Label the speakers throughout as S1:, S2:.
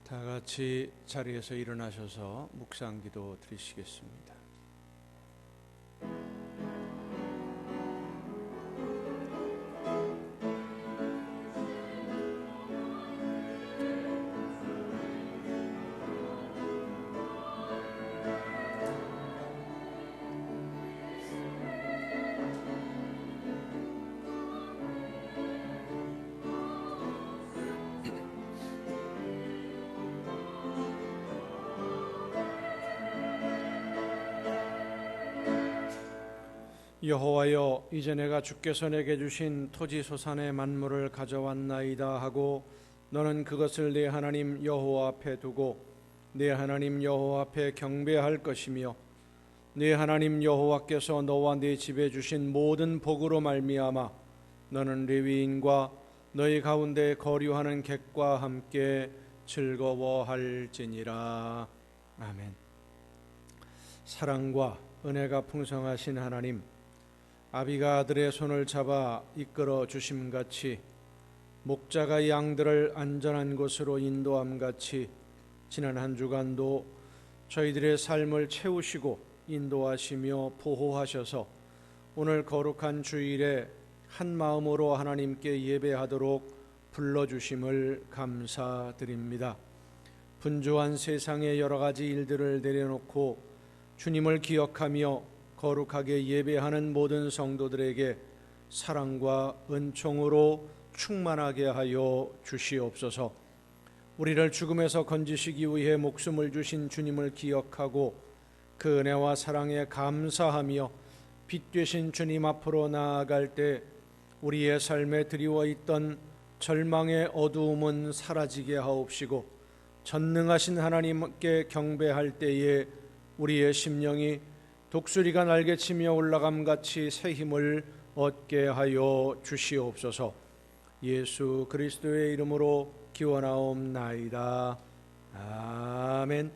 S1: 다 같이 자리에서 일어나셔서 묵상기도 드리시겠습니다. 여호와여, 이제 내가 주께서 내게 주신 토지 소산의 만물을 가져왔나이다 하고 너는 그것을 네 하나님 여호와 앞에 두고 네 하나님 여호와 앞에 경배할 것이며 네 하나님 여호와께서 너와 네 집에 주신 모든 복으로 말미암아 너는 레위인과 너희 가운데 거류하는 객과 함께 즐거워할지니라. 아멘. 사랑과 은혜가 풍성하신 하나님, 아비가 아들의 손을 잡아 이끌어 주심같이 목자가 양들을 안전한 곳으로 인도함같이 지난 한 주간도 저희들의 삶을 채우시고 인도하시며 보호하셔서 오늘 거룩한 주일에 한 마음으로 하나님께 예배하도록 불러주심을 감사드립니다. 분주한 세상의 여러 가지 일들을 내려놓고 주님을 기억하며 거룩하게 예배하는 모든 성도들에게 사랑과 은총으로 충만하게 하여 주시옵소서. 우리를 죽음에서 건지시기 위해 목숨을 주신 주님을 기억하고 그 은혜와 사랑에 감사하며 빛 되신 주님 앞으로 나아갈 때 우리의 삶에 드리워 있던 절망의 어두움은 사라지게 하옵시고 전능하신 하나님께 경배할 때에 우리의 심령이 독수리가 날개치며 올라감같이 새 힘을 얻게 하여 주시옵소서. 예수 그리스도의 이름으로 기원하옵나이다. 아멘.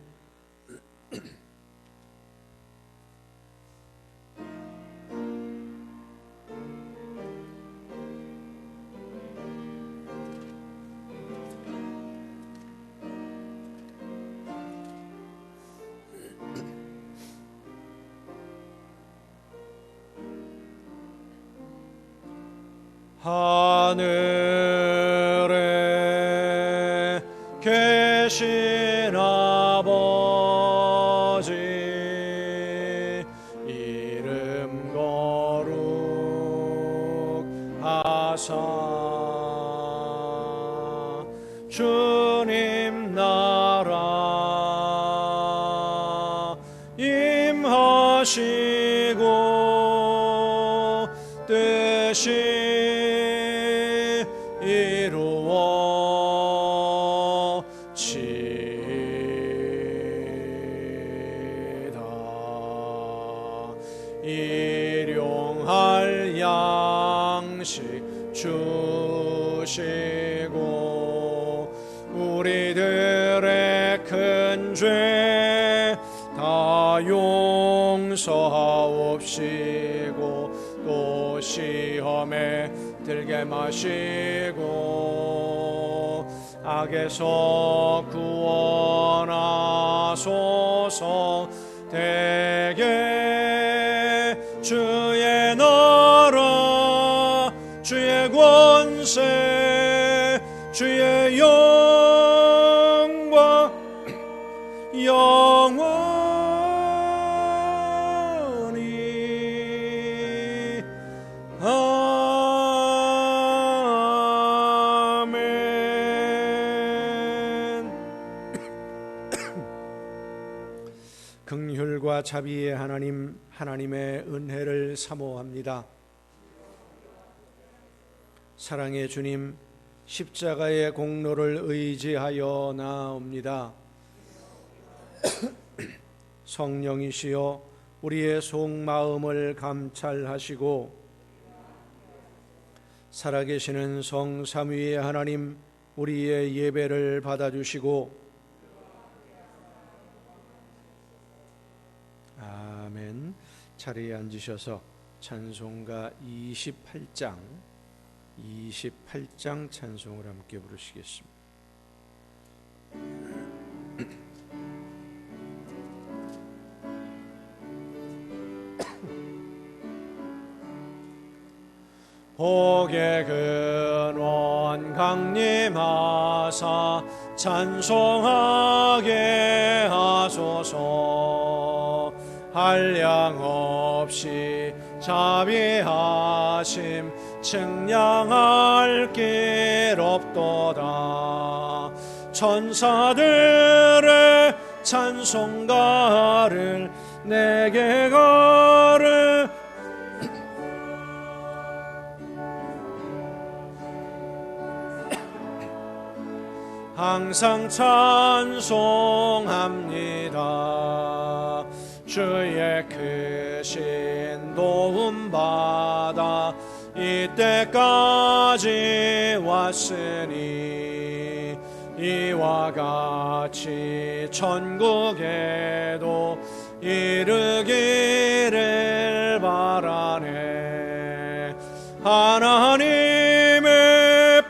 S1: 하늘에 계신 아버지, 이름 거룩하사 주님 나라 임하시고 뜻이 일용할 양식 주시고 우리들의 큰 죄 다 용서하옵시고 또 시험에 들게 마시고 악에서 구원하소서. 대개 주의 나라 주의 권세 주의 영광 영원히 아멘. 긍휼과 자비의 하나님, 하나님의 은혜를 사모합니다. 사랑의 주님, 십자가의 공로를 의지하여 나옵니다. 성령이시여 우리의 속마음을 감찰하시고 살아계시는 성삼위의 하나님, 우리의 예배를 받아주시고 아멘. 자리에 앉으셔서 찬송가 28장 찬송을 함께 부르시겠습니다. 복의 근원 강림하사 찬송하게 하소서. 한량 없이 자비하심 측량할 길 없도다. 천사들의 찬송가를 내게 가르 항상 찬송합니다. 주의 크신 도움 받아 이때까지 왔으니 이와 같이 천국에도 이르기를 바라네. 하나님의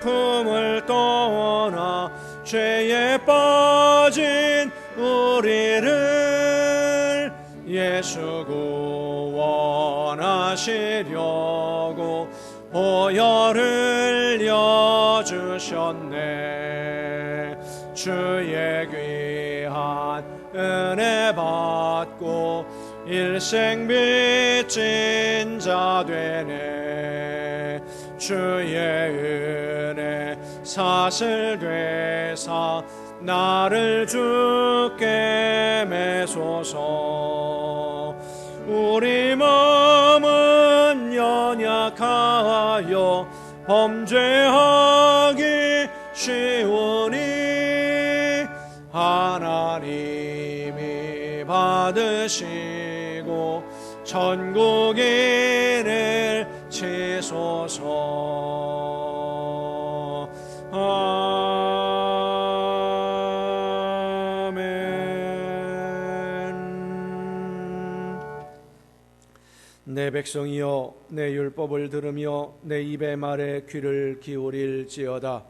S1: 품을 떠나 죄에 빠진 우리를 예수 구원하시려고 보혈을 여주셨네. 주의 귀한 은혜 받고 일생 빚진 자 되네. 주의 은혜 사슬 되사 나를 주께 매소서. 우리 마음은 연약하여 범죄하기 쉬우니 하나님이 받으시고 천국인을 치소서. 내 백성이여 내 율법을 들으며 내 입의 말에 귀를 기울일지어다.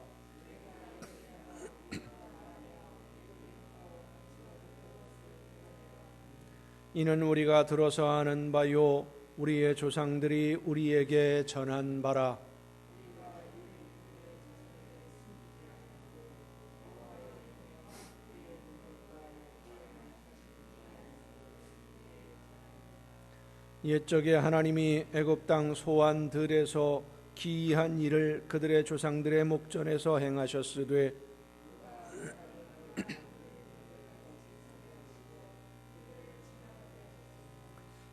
S1: 이는 우리가 들어서 아는 바요 우리의 조상들이 우리에게 전한 바라. 옛적에 하나님이 애굽 땅 소환 들에서 기이한 일을 그들의 조상들의 목전에서 행하셨으되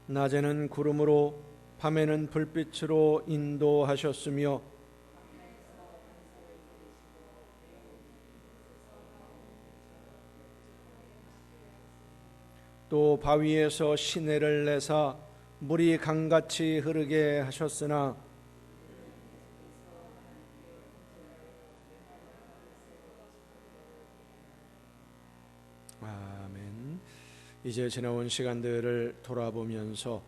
S1: 낮에는 구름으로 밤에는 불빛으로 인도하셨으며 또 바위에서 시내를 내사 물이 강같이 흐르게 하셨으나 아멘. 이제 지나온 시간들을 돌아보면서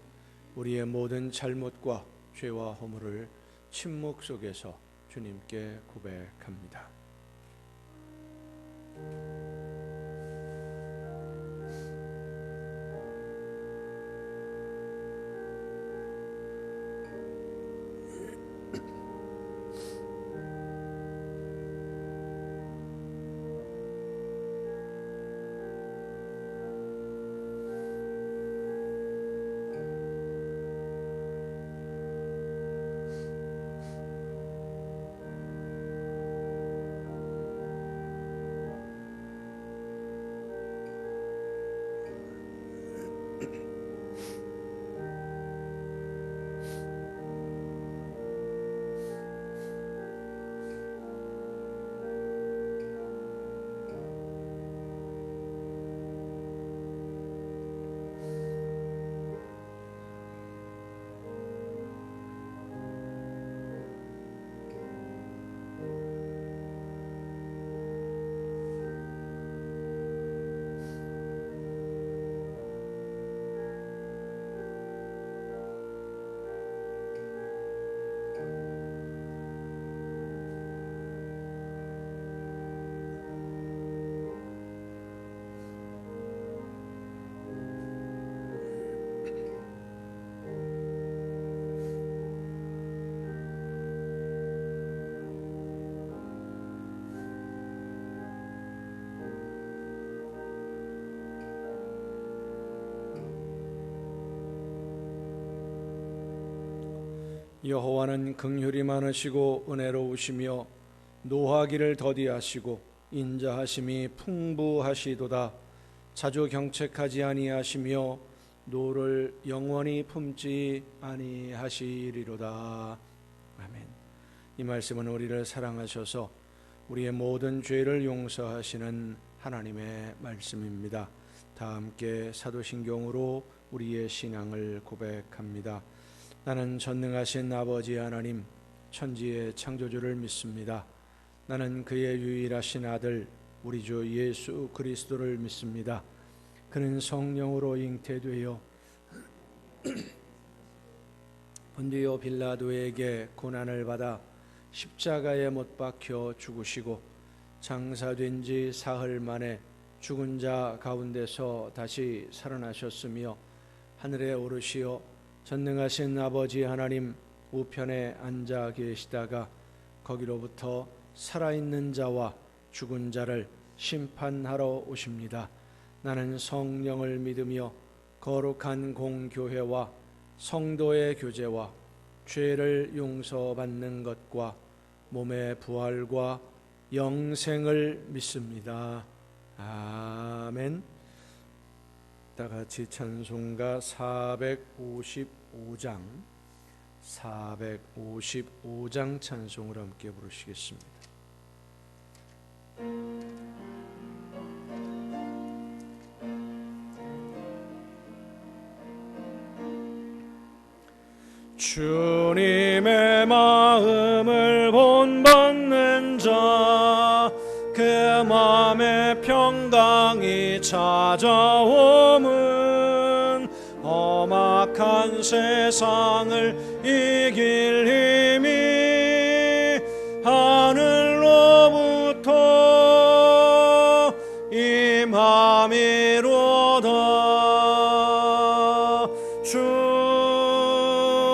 S1: 우리의 모든 잘못과 죄와 허물을 침묵 속에서 주님께 고백합니다. 여호와는 긍휼이 많으시고 은혜로우시며 노하기를 더디하시고 인자하심이 풍부하시도다. 자주 경책하지 아니하시며 노를 영원히 품지 아니하시리로다. 아멘. 이 말씀은 우리를 사랑하셔서 우리의 모든 죄를 용서하시는 하나님의 말씀입니다. 다 함께 사도신경으로 우리의 신앙을 고백합니다. 나는 전능하신 아버지 하나님, 천지의 창조주를 믿습니다. 나는 그의 유일하신 아들 우리 주 예수 그리스도를 믿습니다. 그는 성령으로 잉태되어 본디오 빌라도에게 고난을 받아 십자가에 못 박혀 죽으시고 장사된 지 사흘 만에 죽은 자 가운데서 다시 살아나셨으며 하늘에 오르시어 전능하신 아버지 하나님 우편에 앉아 계시다가 거기로부터 살아있는 자와 죽은 자를 심판하러 오십니다. 나는 성령을 믿으며 거룩한 공교회와 성도의 교제와 죄를 용서받는 것과 몸의 부활과 영생을 믿습니다. 아멘. 다 같이 찬송가 455장 찬송을 함께 부르시겠습니다. 주님의 마음을 본받는 자, 그 마음의 평강이 찾아오면 험악한 세상을 이길 힘이 하늘로부터 임함이로다.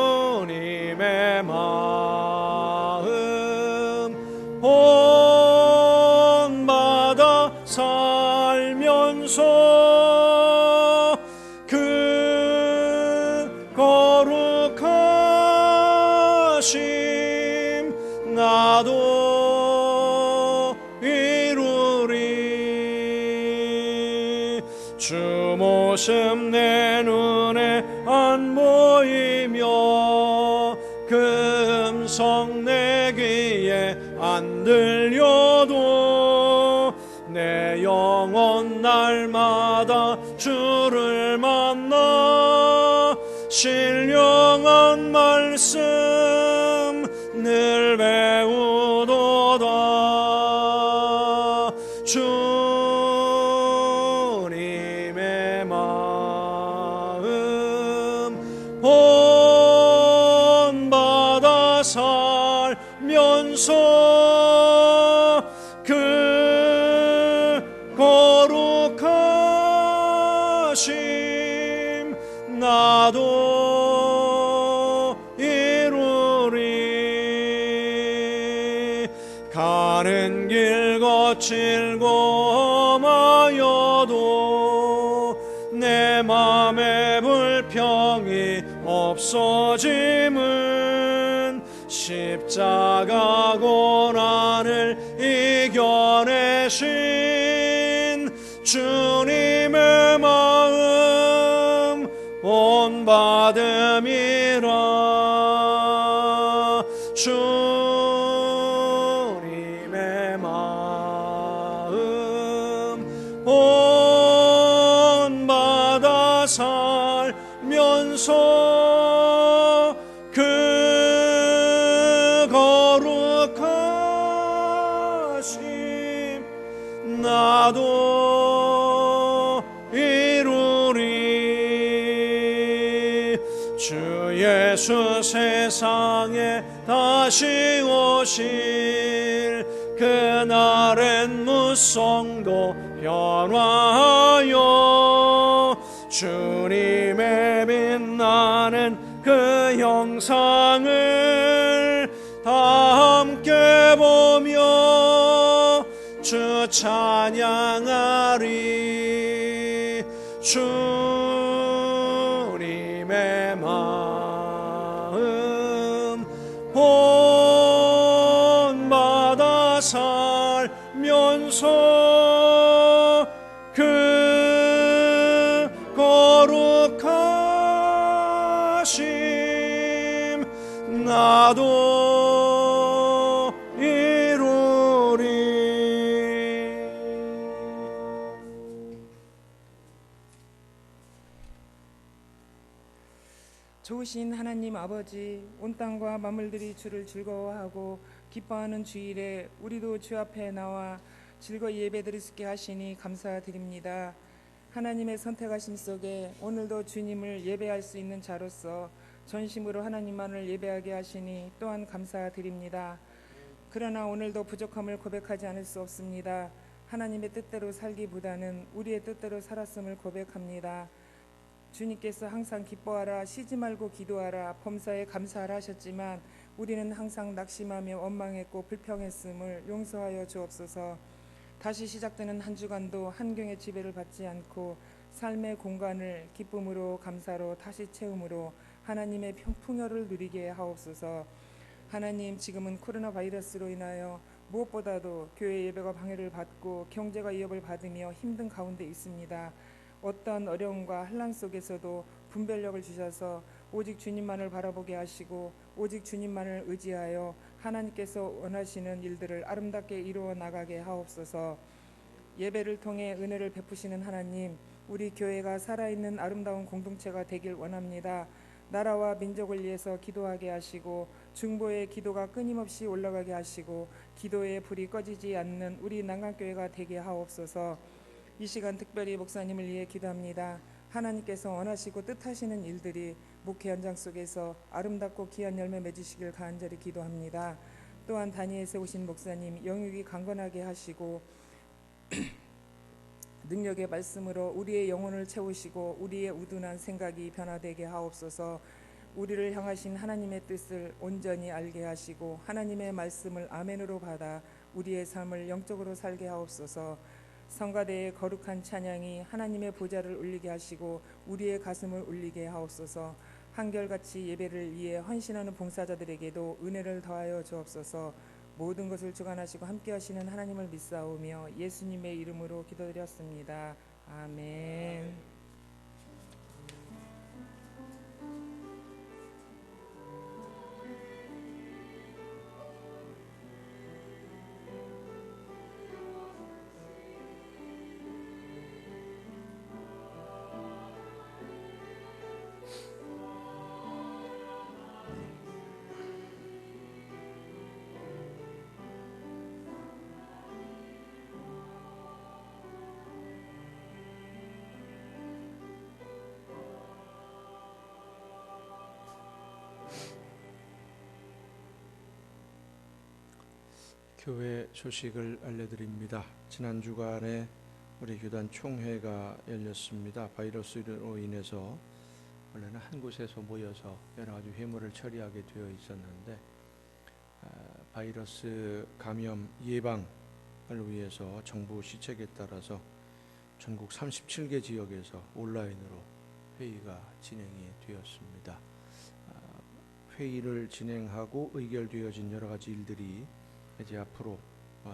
S1: 주님의 마음 본받아 살면서 그 거룩하심 나도 이루리. 주 모습 내 눈에 안 보이며 그 음성 내 귀에 안 들려도 내 영혼 날마다 주를 만나 신령한 말씀 늘 배우도다. 주님의 마음 본받아 살면서 그 거룩하심 나도 이루리. 가는 길 거칠고 험하여도 내 맘에 불평이 없어짐은 십자가 고난을 이겨내신 주님의 마음 본받음이라. 주님의 마음 본받아 살면서 그 거룩하심 나도 이루리. 주 예수 세상에 다시 오실 그날엔 무성도 변화하여 주님의 빛나는 그 영상을 다 함께 보며 주 찬양하리. 주님의 마음 주소서. 그 거룩하심 나도 이루리.
S2: 좋으신 하나님 아버지, 온 땅과 만물들이 주를 즐거워하고 기뻐하는 주일에 우리도 주 앞에 나와 즐거이 예배드릴 수 있게 하시니 감사드립니다. 하나님의 선택하심 속에 오늘도 주님을 예배할 수 있는 자로서 전심으로 하나님만을 예배하게 하시니 또한 감사드립니다. 그러나 오늘도 부족함을 고백하지 않을 수 없습니다. 하나님의 뜻대로 살기보다는 우리의 뜻대로 살았음을 고백합니다. 주님께서 항상 기뻐하라, 쉬지 말고 기도하라, 범사에 감사하라 하셨지만 우리는 항상 낙심하며 원망했고 불평했음을 용서하여 주옵소서. 다시 시작되는 한 주간도 한경의 지배를 받지 않고 삶의 공간을 기쁨으로 감사로 다시 채움으로 하나님의 풍요를 누리게 하옵소서. 하나님, 지금은 코로나 바이러스로 인하여 무엇보다도 교회 예배가 방해를 받고 경제가 위협을 받으며 힘든 가운데 있습니다. 어떠한 어려움과 환난 속에서도 분별력을 주셔서 오직 주님만을 바라보게 하시고 오직 주님만을 의지하여 하나님께서 원하시는 일들을 아름답게 이루어 나가게 하옵소서. 예배를 통해 은혜를 베푸시는 하나님, 우리 교회가 살아있는 아름다운 공동체가 되길 원합니다. 나라와 민족을 위해서 기도하게 하시고 중보의 기도가 끊임없이 올라가게 하시고 기도의 불이 꺼지지 않는 우리 난강교회가 되게 하옵소서. 이 시간 특별히 목사님을 위해 기도합니다. 하나님께서 원하시고 뜻하시는 일들이 목회 현장 속에서 아름답고 귀한 열매 맺으시길 간절히 기도합니다. 또한 다니엘에 오신 목사님 영육이 강건하게 하시고 능력의 말씀으로 우리의 영혼을 채우시고 우리의 우둔한 생각이 변화되게 하옵소서. 우리를 향하신 하나님의 뜻을 온전히 알게 하시고 하나님의 말씀을 아멘으로 받아 우리의 삶을 영적으로 살게 하옵소서. 성가대의 거룩한 찬양이 하나님의 보좌를 울리게 하시고 우리의 가슴을 울리게 하옵소서. 한결같이 예배를 위해 헌신하는 봉사자들에게도 은혜를 더하여 주옵소서. 모든 것을 주관하시고 함께 하시는 하나님을 믿사오며 예수님의 이름으로 기도드렸습니다. 아멘.
S1: 교회 소식을 알려드립니다. 지난 주간에 우리 교단 총회가 열렸습니다. 바이러스로 인해서 원래는 한 곳에서 모여서 여러 가지 회무를 처리하게 되어 있었는데 바이러스 감염 예방을 위해서 정부 시책에 따라서 전국 37개 지역에서 온라인으로 회의가 진행이 되었습니다. 회의를 진행하고 의결되어진 여러 가지 일들이 이제 앞으로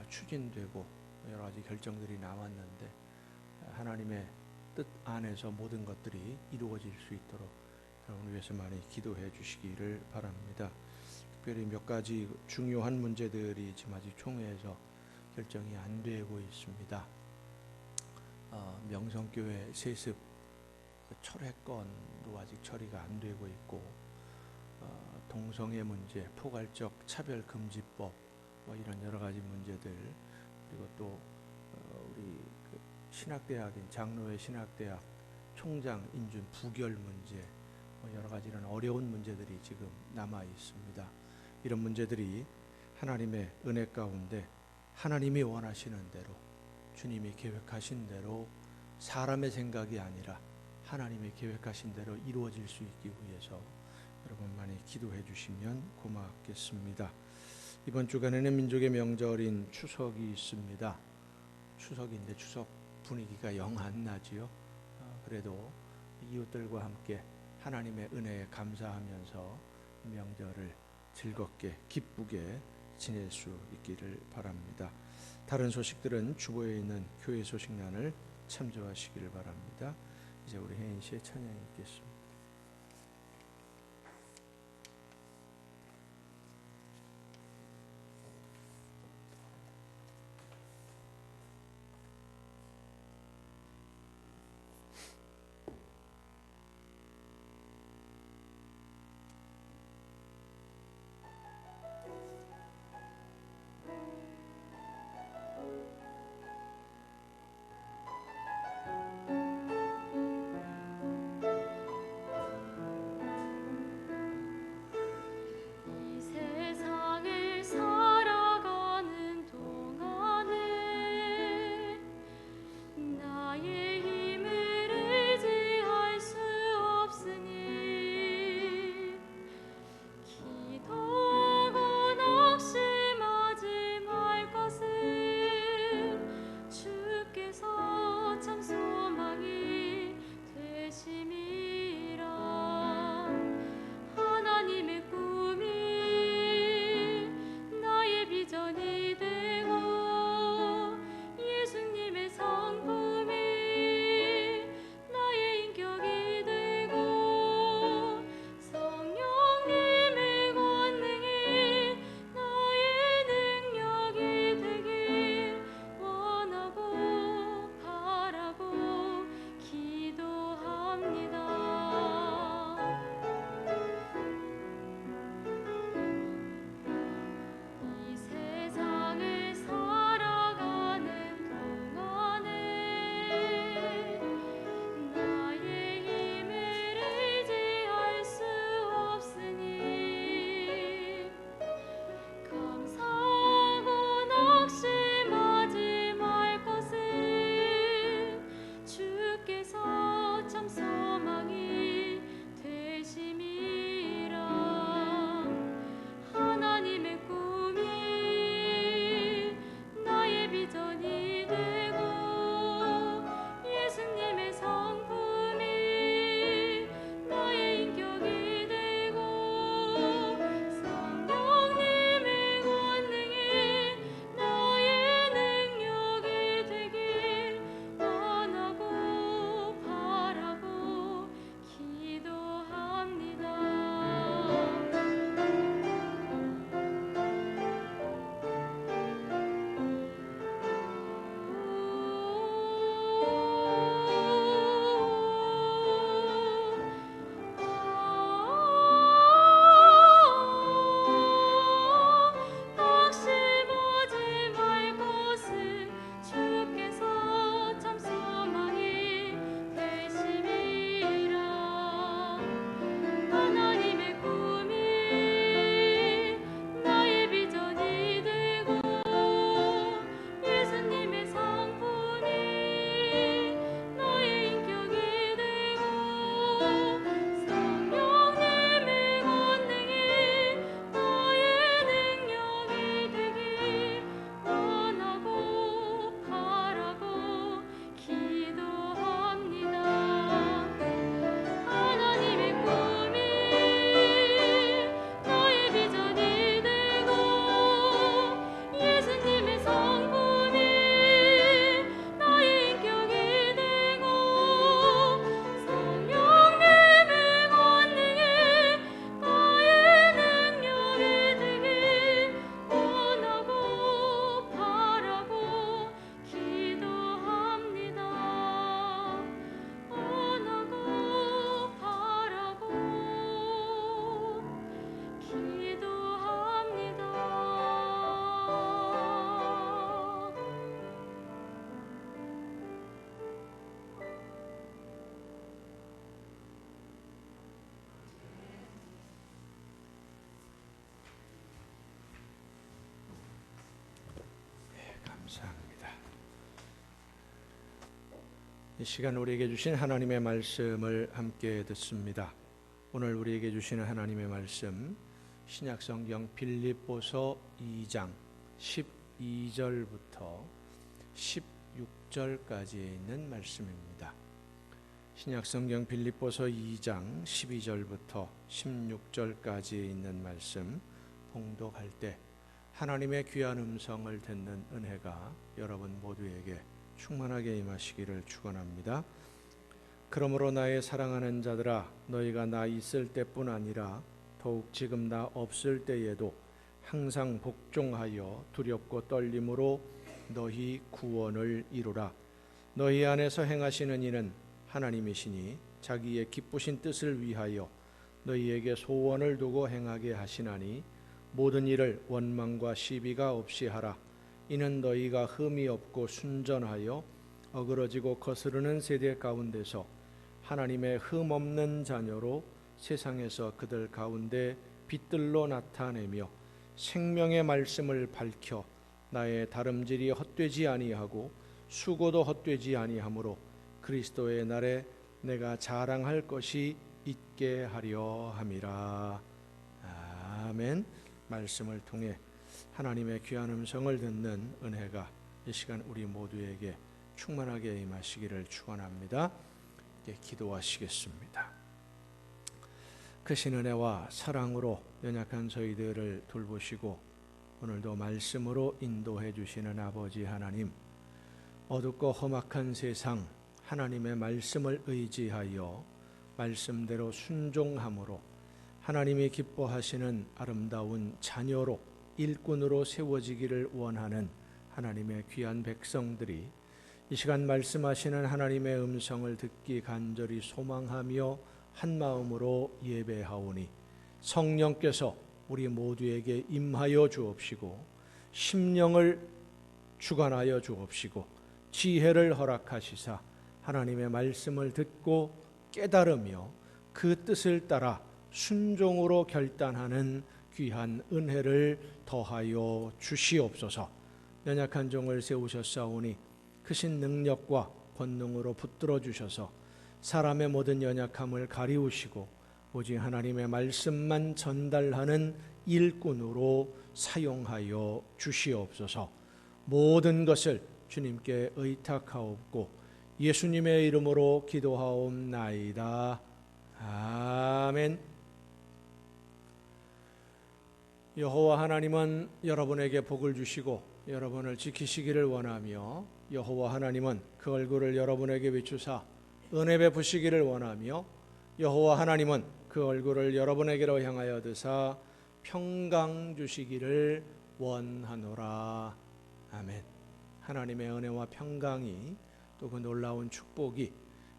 S1: 추진되고 여러 가지 결정들이 나왔는데 하나님의 뜻 안에서 모든 것들이 이루어질 수 있도록 여러분을 위해서 많이 기도해 주시기를 바랍니다. 특별히 몇 가지 중요한 문제들이 지금 아직 총회에서 결정이 안 되고 있습니다. 명성교회 세습 철회건도 아직 처리가 안 되고 있고 동성애 문제, 포괄적 차별금지법 이런 여러 가지 문제들, 그리고 또 우리 신학대학인 장로회 신학대학 총장 인준 부결 문제, 여러 가지 이런 어려운 문제들이 지금 남아 있습니다. 이런 문제들이 하나님의 은혜 가운데 하나님이 원하시는 대로 주님이 계획하신 대로 사람의 생각이 아니라 하나님의 계획하신 대로 이루어질 수 있기 위해서 여러분 많이 기도해 주시면 고맙겠습니다. 이번 주간에는 민족의 명절인 추석이 있습니다. 추석인데 추석 분위기가 영 안 나지요. 그래도 이웃들과 함께 하나님의 은혜에 감사하면서 명절을 즐겁게 기쁘게 지낼 수 있기를 바랍니다. 다른 소식들은 주보에 있는 교회 소식란을 참조하시기를 바랍니다. 이제 우리 혜인 씨의 찬양이 있겠습니다. 감사합니다. 이 시간 우리에게 주신 하나님의 말씀을 함께 듣습니다. 오늘 우리에게 주시는 하나님의 말씀 신약성경 빌립보서 2장 12절부터 16절까지에 있는 말씀입니다. 신약성경 빌립보서 2장 12절부터 16절까지에 있는 말씀 봉독할 때 하나님의 귀한 음성을 듣는 은혜가 여러분 모두에게 충만하게 임하시기를 축원합니다. 그러므로 나의 사랑하는 자들아, 너희가 나 있을 때뿐 아니라 더욱 지금 나 없을 때에도 항상 복종하여 두렵고 떨림으로 너희 구원을 이루라. 너희 안에서 행하시는 이는 하나님이시니 자기의 기쁘신 뜻을 위하여 너희에게 소원을 두고 행하게 하시나니 모든 일을 원망과 시비가 없이 하라. 이는 너희가 흠이 없고 순전하여 어그러지고 거스르는 세대 가운데서 하나님의 흠 없는 자녀로 세상에서 그들 가운데 빛들로 나타내며 생명의 말씀을 밝혀 나의 다름질이 헛되지 아니하고 수고도 헛되지 아니하므로 그리스도의 날에 내가 자랑할 것이 있게 하려 함이라. 아멘. 말씀을 통해 하나님의 귀한 음성을 듣는 은혜가 이 시간 우리 모두에게 충만하게 임하시기를 축원합니다. 기도하시겠습니다. 크신 은혜와 사랑으로 연약한 저희들을 돌보시고 오늘도 말씀으로 인도해 주시는 아버지 하나님, 어둡고 험악한 세상 하나님의 말씀을 의지하여 말씀대로 순종함으로 하나님이 기뻐하시는 아름다운 자녀로 일꾼으로 세워지기를 원하는 하나님의 귀한 백성들이 이 시간 말씀하시는 하나님의 음성을 듣기 간절히 소망하며 한 마음으로 예배하오니 성령께서 우리 모두에게 임하여 주옵시고 심령을 주관하여 주옵시고 지혜를 허락하시사 하나님의 말씀을 듣고 깨달으며 그 뜻을 따라 순종으로 결단하는 귀한 은혜를 더하여 주시옵소서. 연약한 종을 세우셨사오니 크신 능력과 권능으로 붙들어 주셔서 사람의 모든 연약함을 가리우시고 오직 하나님의 말씀만 전달하는 일꾼으로 사용하여 주시옵소서. 모든 것을 주님께 의탁하옵고 예수님의 이름으로 기도하옵나이다. 아멘. 여호와 하나님은 여러분에게 복을 주시고 여러분을 지키시기를 원하며 여호와 하나님은 그 얼굴을 여러분에게 비추사 은혜 베푸시기를 원하며 여호와 하나님은 그 얼굴을 여러분에게로 향하여 드사 평강 주시기를 원하노라. 아멘. 하나님의 은혜와 평강이 또 그 놀라운 축복이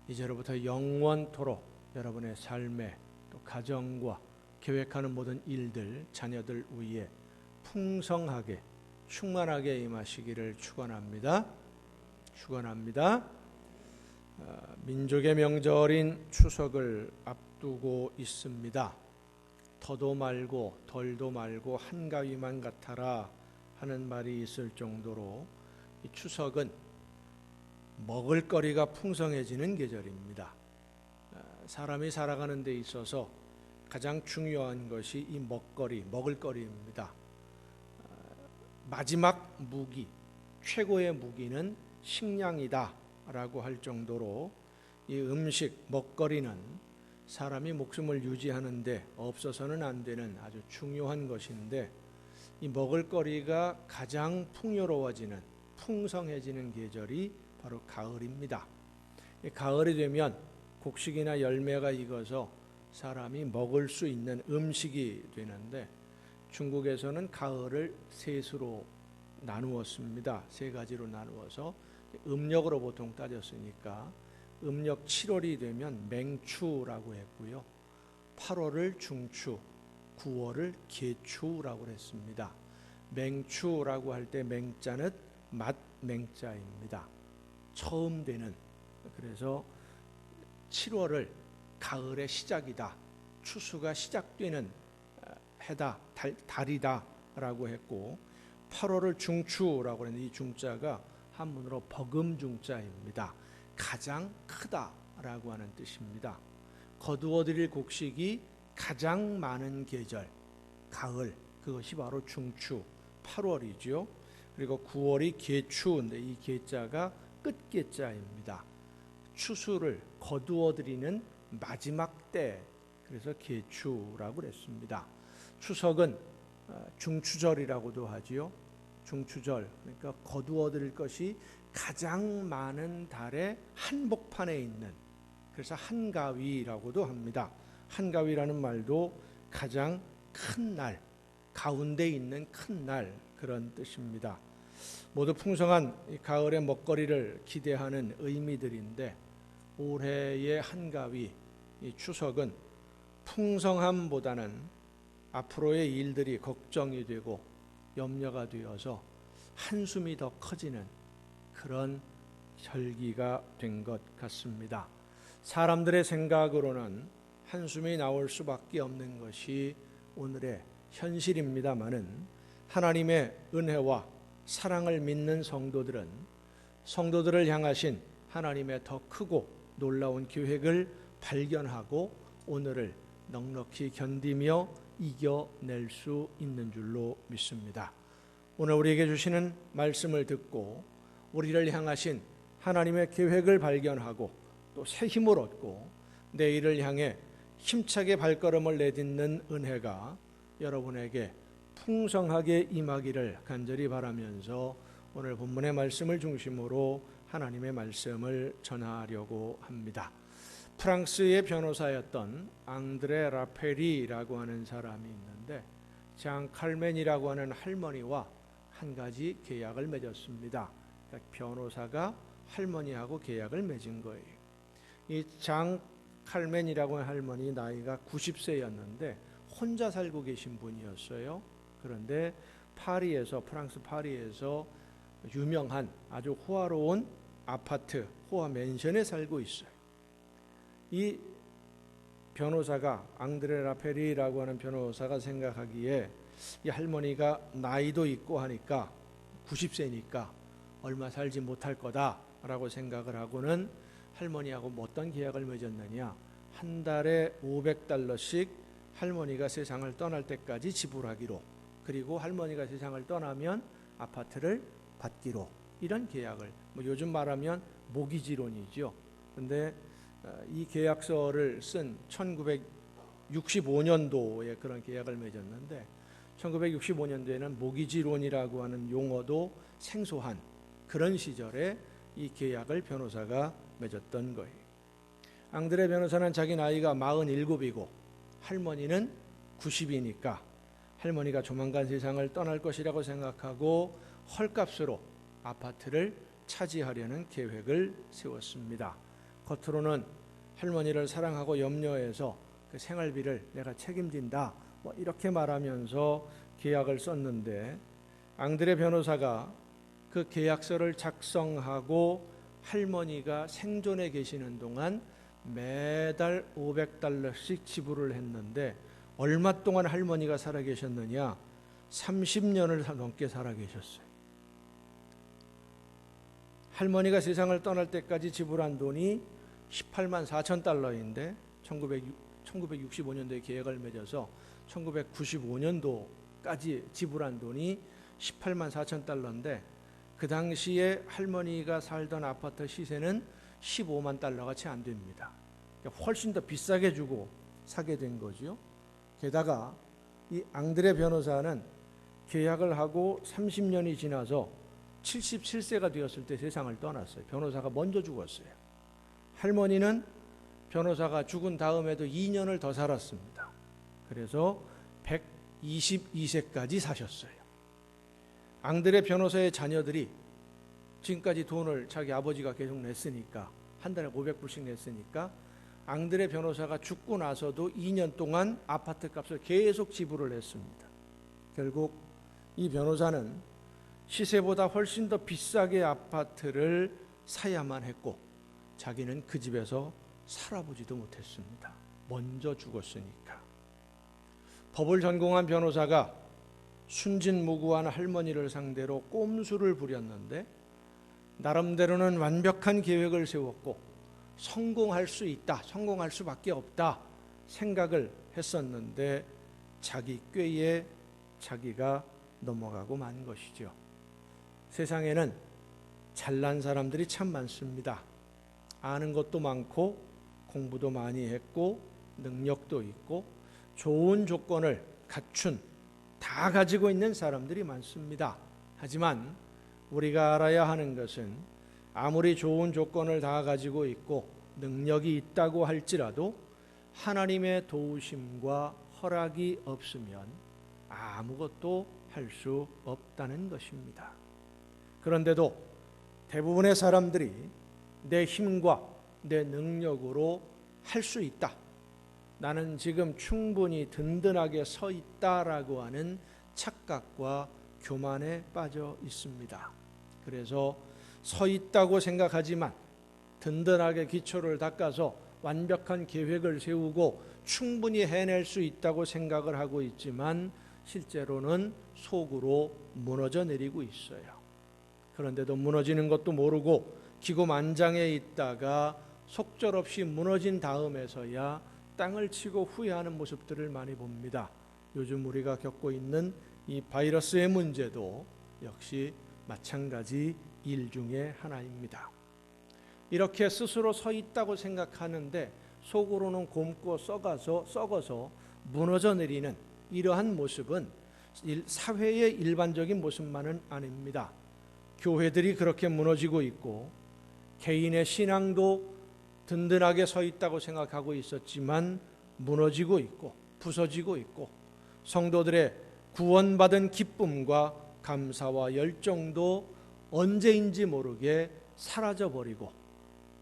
S1: 이제로부터 영원토록 여러분의 삶에 또 가정과 계획하는 모든 일들, 자녀들 위에 풍성하게 충만하게 임하시기를 축원합니다. 축원합니다. 민족의 명절인 추석을 앞두고 있습니다. 더도 말고 덜도 말고 한가위만 같아라 하는 말이 있을 정도로 이 추석은 먹을거리가 풍성해지는 계절입니다. 사람이 살아가는 데 있어서 가장 중요한 것이 이 먹을거리입니다. 마지막 무기, 최고의 무기는 식량이다 라고 할 정도로 이 음식, 먹거리는 사람이 목숨을 유지하는데 없어서는 안 되는 아주 중요한 것인데 이 먹을거리가 가장 풍요로워지는, 풍성해지는 계절이 바로 가을입니다. 가을이 되면 곡식이나 열매가 익어서 사람이 먹을 수 있는 음식이 되는데 중국에서는 가을을 셋으로 나누었습니다. 세 가지로 나누어서 음력으로 보통 따졌으니까 음력 7월이 되면 맹추라고 했고요. 8월을 중추, 9월을 계추라고 했습니다. 맹추라고 할 때 맹자는 맛 맹자입니다. 처음 되는, 그래서 7월을 가을의 시작이다, 추수가 시작되는 해다, 달이다 라고 했고 8월을 중추라고 했는데 이 중자가 한문으로 버금중자입니다. 가장 크다라고 하는 뜻입니다. 거두어들일 곡식이 가장 많은 계절, 가을, 그것이 바로 중추, 8월이죠. 그리고 9월이 계추인데 이 계자가 끝계자입니다. 추수를 거두어들이는 마지막 때, 그래서 계추라고 그랬습니다. 추석은 중추절이라고도 하지요. 중추절, 그러니까 거두어들일 것이 가장 많은 달의 한복판에 있는, 그래서 한가위라고도 합니다. 한가위라는 말도 가장 큰 날, 가운데 있는 큰 날, 그런 뜻입니다. 모두 풍성한 이 가을의 먹거리를 기대하는 의미들인데, 올해의 한가위, 이 추석은 풍성함보다는 앞으로의 일들이 걱정이 되고 염려가 되어서 한숨이 더 커지는 그런 절기가 된 것 같습니다. 사람들의 생각으로는 한숨이 나올 수밖에 없는 것이 오늘의 현실입니다마는, 하나님의 은혜와 사랑을 믿는 성도들은 성도들을 향하신 하나님의 더 크고 놀라운 계획을 발견하고 오늘을 넉넉히 견디며 이겨낼 수 있는 줄로 믿습니다. 오늘 우리에게 주시는 말씀을 듣고 우리를 향하신 하나님의 계획을 발견하고 또 새 힘을 얻고 내일을 향해 힘차게 발걸음을 내딛는 은혜가 여러분에게 풍성하게 임하기를 간절히 바라면서 오늘 본문의 말씀을 중심으로 하나님의 말씀을 전하려고 합니다. 프랑스의 변호사였던 앙드레 라페리라고 하는 사람이 있는데, 장 칼멘이라고 하는 할머니와 한 가지 계약을 맺었습니다. 그러니까 변호사가 할머니하고 계약을 맺은 거예요. 이 장 칼멘이라고 하는 할머니 나이가 90세였는데 혼자 살고 계신 분이었어요. 그런데 프랑스 파리에서 유명한 아주 호화로운 아파트, 호화 맨션에 살고 있어요. 이 변호사가, 앙드레 라페리라고 하는 변호사가 생각하기에 이 할머니가 나이도 있고 하니까 90세니까 얼마 살지 못할 거다라고 생각을 하고는 할머니하고 어떤 계약을 맺었느냐, 한 달에 $500씩 할머니가 세상을 떠날 때까지 지불하기로, 그리고 할머니가 세상을 떠나면 아파트를 받기로, 이런 계약을, 요즘 말하면 모기지론이죠. 근데 이 계약서를 쓴 1965년도에 그런 계약을 맺었는데, 1965년도에는 모기지론이라고 하는 용어도 생소한 그런 시절에 이 계약을 변호사가 맺었던 거예요. 앙드레 변호사는 자기 나이가 47이고 할머니는 90이니까 할머니가 조만간 세상을 떠날 것이라고 생각하고 헐값으로 아파트를 차지하려는 계획을 세웠습니다. 겉으로는 할머니를 사랑하고 염려해서 그 생활비를 내가 책임진다, 이렇게 말하면서 계약을 썼는데, 앙드레 변호사가 그 계약서를 작성하고 할머니가 생존해 계시는 동안 매달 $500씩 지불을 했는데, 얼마 동안 할머니가 살아 계셨느냐? 30년을 넘게 살아 계셨어요. 할머니가 세상을 떠날 때까지 지불한 돈이 $184,000인데 1965년도에 계약을 맺어서 1995년도까지 지불한 돈이 $184,000인데, 그 당시에 할머니가 살던 아파트 시세는 $150,000가 채 안 됩니다. 그러니까 훨씬 더 비싸게 주고 사게 된 거죠. 게다가 이 앙드레 변호사는 계약을 하고 30년이 지나서 77세가 되었을 때 세상을 떠났어요. 변호사가 먼저 죽었어요. 할머니는 변호사가 죽은 다음에도 2년을 더 살았습니다. 그래서 122세까지 사셨어요. 앙드레 변호사의 자녀들이 지금까지 돈을 자기 아버지가 계속 냈으니까, 한 달에 $500씩 냈으니까 앙드레 변호사가 죽고 나서도 2년 동안 아파트 값을 계속 지불을 했습니다. 결국 이 변호사는 시세보다 훨씬 더 비싸게 아파트를 사야만 했고 자기는 그 집에서 살아보지도 못했습니다. 먼저 죽었으니까. 법을 전공한 변호사가 순진무구한 할머니를 상대로 꼼수를 부렸는데, 나름대로는 완벽한 계획을 세웠고 성공할 수 있다, 성공할 수밖에 없다 생각을 했었는데, 자기 꾀에 자기가 넘어가고 만 것이죠. 세상에는 잘난 사람들이 참 많습니다. 아는 것도 많고 공부도 많이 했고 능력도 있고 좋은 조건을 갖춘 다 가지고 있는 사람들이 많습니다. 하지만 우리가 알아야 하는 것은 아무리 좋은 조건을 다 가지고 있고 능력이 있다고 할지라도 하나님의 도우심과 허락이 없으면 아무것도 할 수 없다는 것입니다. 그런데도 대부분의 사람들이 내 힘과 내 능력으로 할 수 있다, 나는 지금 충분히 든든하게 서 있다라고 하는 착각과 교만에 빠져 있습니다. 그래서 서 있다고 생각하지만 든든하게 기초를 닦아서 완벽한 계획을 세우고 충분히 해낼 수 있다고 생각을 하고 있지만 실제로는 속으로 무너져 내리고 있어요. 그런데도 무너지는 것도 모르고 기고만장해 있다가 속절없이 무너진 다음에서야 땅을 치고 후회하는 모습들을 많이 봅니다. 요즘 우리가 겪고 있는 이 바이러스의 문제도 역시 마찬가지 일 중에 하나입니다. 이렇게 스스로 서 있다고 생각하는데 속으로는 곪고 썩어서 무너져 내리는 이러한 모습은 사회의 일반적인 모습만은 아닙니다. 교회들이 그렇게 무너지고 있고 개인의 신앙도 든든하게 서 있다고 생각하고 있었지만 무너지고 있고 부서지고 있고 성도들의 구원받은 기쁨과 감사와 열정도 언제인지 모르게 사라져버리고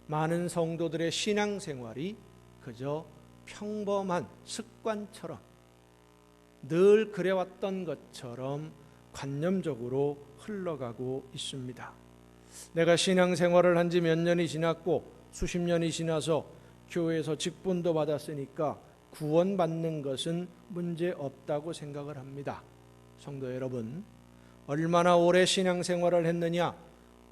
S1: 많은 성도들의 신앙생활이 그저 평범한 습관처럼 늘 그래왔던 것처럼 관념적으로 흘러가고 있습니다. 내가 신앙생활을 한 지 몇 년이 지났고 수십 년이 지나서 교회에서 직분도 받았으니까 구원받는 것은 문제 없다고 생각을 합니다. 성도 여러분, 얼마나 오래 신앙생활을 했느냐,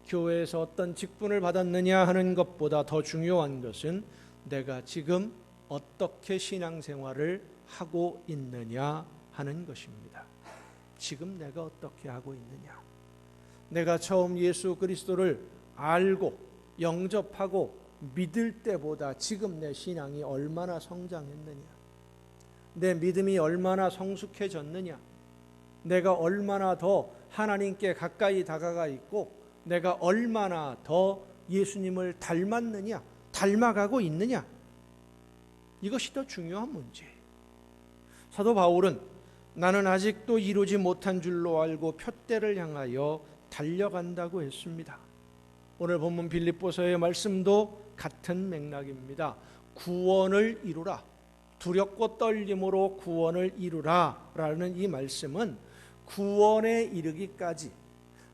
S1: 교회에서 어떤 직분을 받았느냐 하는 것보다 더 중요한 것은 내가 지금 어떻게 신앙생활을 하고 있느냐 하는 것입니다. 지금 내가 어떻게 하고 있느냐. 내가 처음 예수 그리스도를 알고 영접하고 믿을 때보다 지금 내 신앙이 얼마나 성장했느냐, 내 믿음이 얼마나 성숙해졌느냐, 내가 얼마나 더 하나님께 가까이 다가가 있고 내가 얼마나 더 예수님을 닮았느냐, 닮아가고 있느냐, 이것이 더 중요한 문제예요. 사도 바울은 나는 아직도 이루지 못한 줄로 알고 푯대를 향하여 달려간다고 했습니다. 오늘 본문 빌립보서의 말씀도 같은 맥락입니다. 구원을 이루라, 두렵고 떨림으로 구원을 이루라 라는 이 말씀은 구원에 이르기까지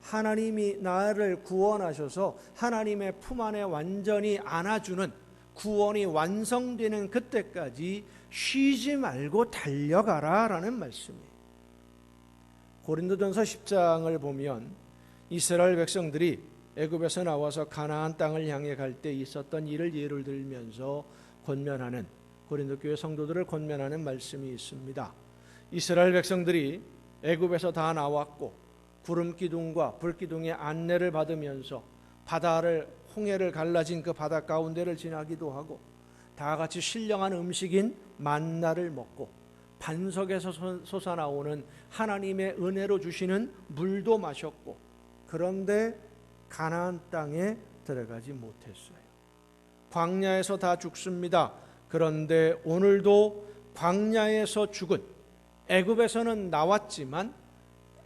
S1: 하나님이 나를 구원하셔서 하나님의 품 안에 완전히 안아주는 구원이 완성되는 그때까지 쉬지 말고 달려가라 라는 말씀이에요. 고린도전서 10장을 보면 이스라엘 백성들이 애굽에서 나와서 가나안 땅을 향해 갈 때 있었던 일을 예를 들면서 권면하는, 고린도 교회 성도들을 권면하는 말씀이 있습니다. 이스라엘 백성들이 애굽에서 다 나왔고 구름 기둥과 불 기둥의 안내를 받으면서 바다를, 홍해를 갈라진 그 바다 가운데를 지나기도 하고 다 같이 신령한 음식인 만나를 먹고 반석에서 솟아나오는 하나님의 은혜로 주시는 물도 마셨고, 그런데 가나안 땅에 들어가지 못했어요. 광야에서 다 죽습니다. 그런데 오늘도 광야에서 죽은, 애굽에서는 나왔지만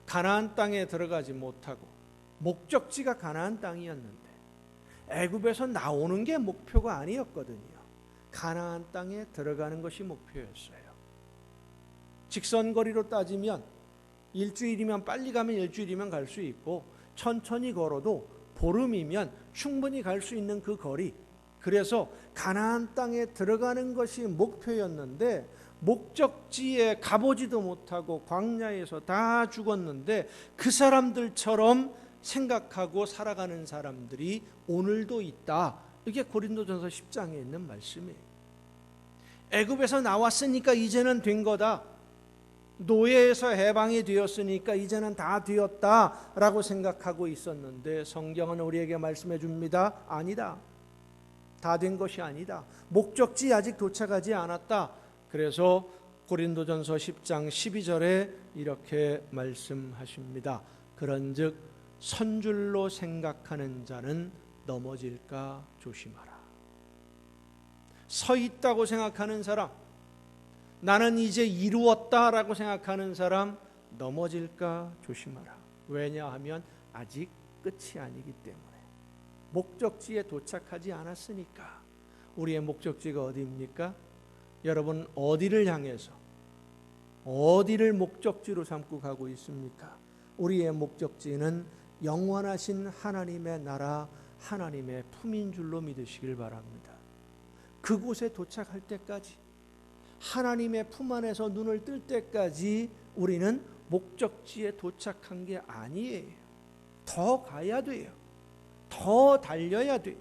S1: 가나안 땅에 들어가지 못하고 목적지가 가나안 땅이었는데 애굽에서 나오는 게 목표가 아니었거든요. 가나안 땅에 들어가는 것이 목표였어요. 직선거리로 따지면 일주일이면, 빨리 가면 일주일이면 갈 수 있고 천천히 걸어도 보름이면 충분히 갈 수 있는 그 거리, 그래서 가나안 땅에 들어가는 것이 목표였는데 목적지에 가보지도 못하고 광야에서 다 죽었는데 그 사람들처럼 생각하고 살아가는 사람들이 오늘도 있다. 이게 고린도전서 10장에 있는 말씀이에요. 애굽에서 나왔으니까 이제는 된 거다, 노예에서 해방이 되었으니까 이제는 다 되었다라고 생각하고 있었는데 성경은 우리에게 말씀해 줍니다. 아니다. 다 된 것이 아니다. 목적지 아직 도착하지 않았다. 그래서 고린도전서 10장 12절에 이렇게 말씀하십니다. 그런즉 선줄로 생각하는 자는 넘어질까 조심하라. 서 있다고 생각하는 사람, 나는 이제 이루었다라고 생각하는 사람 넘어질까 조심하라. 왜냐하면 아직 끝이 아니기 때문에, 목적지에 도착하지 않았으니까. 우리의 목적지가 어디입니까? 여러분, 어디를 향해서, 어디를 목적지로 삼고 가고 있습니까? 우리의 목적지는 영원하신 하나님의 나라, 하나님의 품인 줄로 믿으시길 바랍니다. 그곳에 도착할 때까지, 하나님의 품 안에서 눈을 뜰 때까지 우리는 목적지에 도착한 게 아니에요. 더 가야 돼요. 더 달려야 돼요.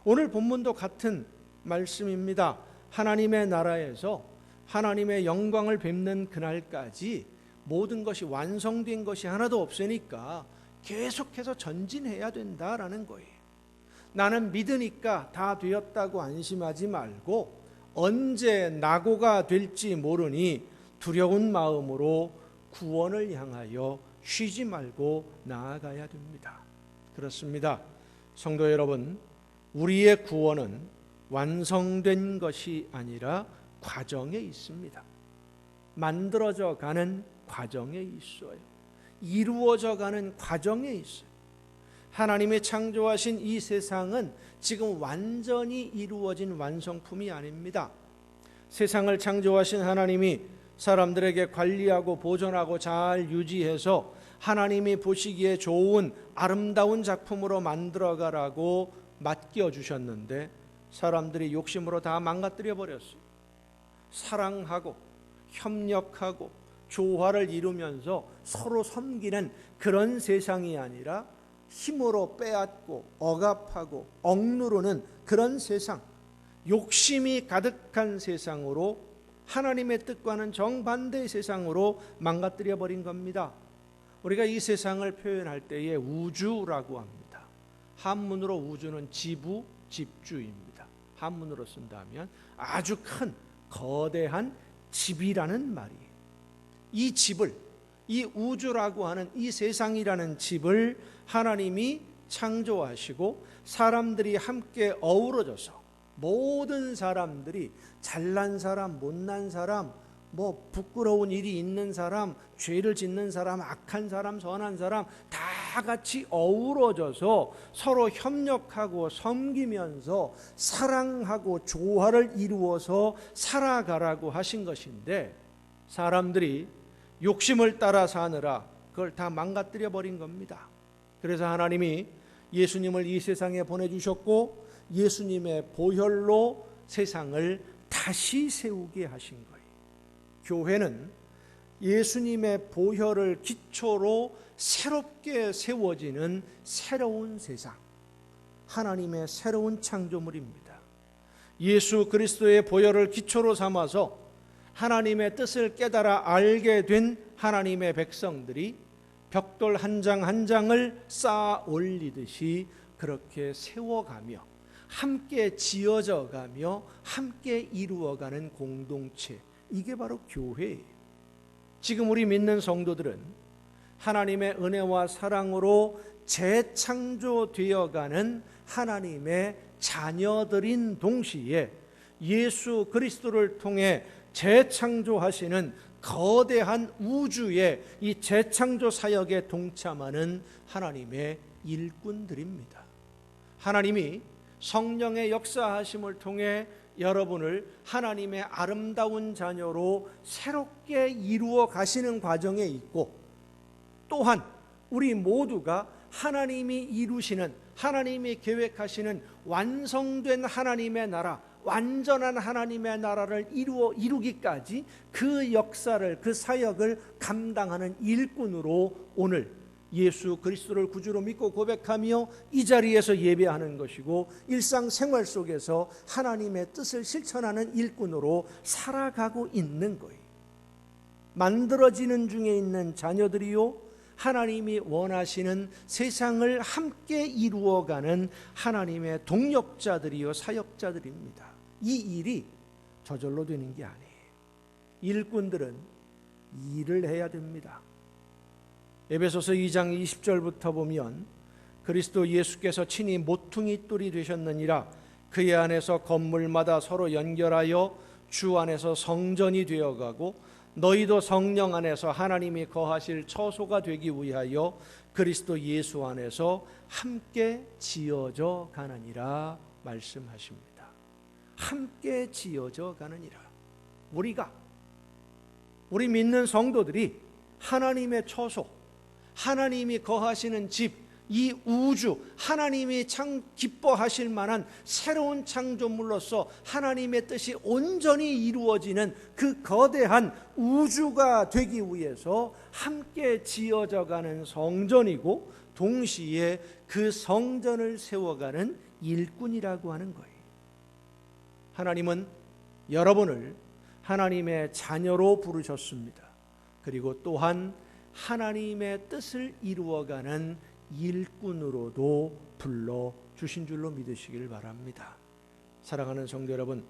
S1: 오늘 본문도 같은 말씀입니다. 하나님의 나라에서 하나님의 영광을 뵙는 그날까지 모든 것이 완성된 것이 하나도 없으니까 계속해서 전진해야 된다라는 거예요. 나는 믿으니까 다 되었다고 안심하지 말고 언제 낙오가 될지 모르니 두려운 마음으로 구원을 향하여 쉬지 말고 나아가야 됩니다. 그렇습니다. 성도 여러분, 우리의 구원은 완성된 것이 아니라 과정에 있습니다. 만들어져 가는 과정에 있어요. 이루어져 가는 과정에 있어요. 하나님이 창조하신 이 세상은 지금 완전히 이루어진 완성품이 아닙니다. 세상을 창조하신 하나님이 사람들에게 관리하고 보존하고 잘 유지해서 하나님이 보시기에 좋은 아름다운 작품으로 만들어가라고 맡겨주셨는데 사람들이 욕심으로 다 망가뜨려 버렸어요. 사랑하고 협력하고 조화를 이루면서 서로 섬기는 그런 세상이 아니라 힘으로 빼앗고 억압하고 억누르는 그런 세상, 욕심이 가득한 세상으로, 하나님의 뜻과는 정반대의 세상으로 망가뜨려 버린 겁니다. 우리가 이 세상을 표현할 때에 우주라고 합니다. 한문으로 우주는 지부, 집주입니다. 한문으로 쓴다면 아주 큰 거대한 집이라는 말이에요. 이 집을, 이 우주라고 하는 이 세상이라는 집을 하나님이 창조하시고 사람들이 함께 어우러져서, 모든 사람들이 잘난 사람, 못난 사람, 뭐 부끄러운 일이 있는 사람, 죄를 짓는 사람, 악한 사람, 선한 사람 다 같이 어우러져서 서로 협력하고 섬기면서 사랑하고 조화를 이루어서 살아가라고 하신 것인데, 사람들이 욕심을 따라 사느라 그걸 다 망가뜨려 버린 겁니다. 그래서 하나님이 예수님을 이 세상에 보내주셨고 예수님의 보혈로 세상을 다시 세우게 하신 거예요. 교회는 예수님의 보혈을 기초로 새롭게 세워지는 새로운 세상, 하나님의 새로운 창조물입니다. 예수 그리스도의 보혈을 기초로 삼아서 하나님의 뜻을 깨달아 알게 된 하나님의 백성들이 벽돌 한 장 한 장을 쌓아 올리듯이 그렇게 세워가며 함께 지어져 가며 함께 이루어가는 공동체, 이게 바로 교회예요. 지금 우리 믿는 성도들은 하나님의 은혜와 사랑으로 재창조되어가는 하나님의 자녀들인 동시에 예수 그리스도를 통해 재창조하시는 거대한 우주의 이 재창조 사역에 동참하는 하나님의 일꾼들입니다. 하나님이 성령의 역사하심을 통해 여러분을 하나님의 아름다운 자녀로 새롭게 이루어 가시는 과정에 있고, 또한 우리 모두가 하나님이 이루시는, 하나님이 계획하시는 완성된 하나님의 나라, 완전한 하나님의 나라를 이루기까지 그 역사를, 그 사역을 감당하는 일꾼으로 오늘 예수 그리스도를 구주로 믿고 고백하며 이 자리에서 예배하는 것이고, 일상생활 속에서 하나님의 뜻을 실천하는 일꾼으로 살아가고 있는 거예요. 만들어지는 중에 있는 자녀들이요, 하나님이 원하시는 세상을 함께 이루어가는 하나님의 동력자들이요, 사역자들입니다. 이 일이 저절로 되는 게 아니에요. 일꾼들은 일을 해야 됩니다. 에베소서 2장 20절부터 보면 그리스도 예수께서 친히 모퉁이 돌이 되셨느니라. 그의 안에서 건물마다 서로 연결하여 주 안에서 성전이 되어가고 너희도 성령 안에서 하나님이 거하실 처소가 되기 위하여 그리스도 예수 안에서 함께 지어져 가느니라 말씀하십니다. 함께 지어져 가느니라. 우리 믿는 성도들이 하나님의 처소, 하나님이 거하시는 집, 이 우주, 하나님이 참 기뻐하실 만한 새로운 창조물로서 하나님의 뜻이 온전히 이루어지는 그 거대한 우주가 되기 위해서 함께 지어져가는 성전이고 동시에 그 성전을 세워가는 일꾼이라고 하는 거예요. 하나님은 여러분을 하나님의 자녀로 부르셨습니다. 그리고 또한 하나님의 뜻을 이루어가는 일꾼으로도 불러주신 줄로 믿으시길 바랍니다. 사랑하는 성도 여러분,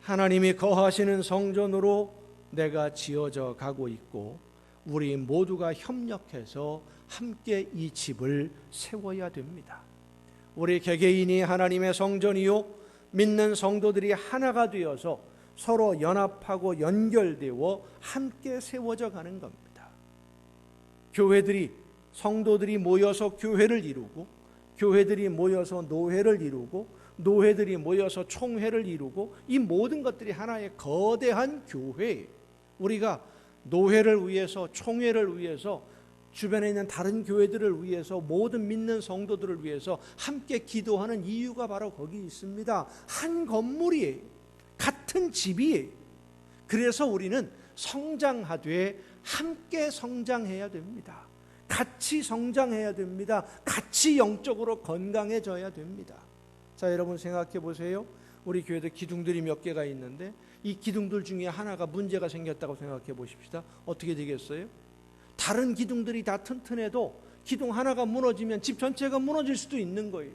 S1: 하나님이 거하시는 성전으로 내가 지어져 가고 있고 우리 모두가 협력해서 함께 이 집을 세워야 됩니다. 우리 개개인이 하나님의 성전이요 믿는 성도들이 하나가 되어서 서로 연합하고 연결되어 함께 세워져 가는 겁니다. 교회들이 성도들이 모여서 교회를 이루고 교회들이 모여서 노회를 이루고 노회들이 모여서 총회를 이루고 이 모든 것들이 하나의 거대한 교회예요. 우리가 노회를 위해서 총회를 위해서 주변에 있는 다른 교회들을 위해서 모든 믿는 성도들을 위해서 함께 기도하는 이유가 바로 거기 있습니다. 한 건물이에요. 같은 집이에요. 그래서 우리는 성장하되 함께 성장해야 됩니다. 같이 성장해야 됩니다. 같이 영적으로 건강해져야 됩니다. 자, 여러분 생각해 보세요. 우리 교회도 기둥들이 몇 개가 있는데 이 기둥들 중에 하나가 문제가 생겼다고 생각해 보십시다. 어떻게 되겠어요? 다른 기둥들이 다 튼튼해도 기둥 하나가 무너지면 집 전체가 무너질 수도 있는 거예요.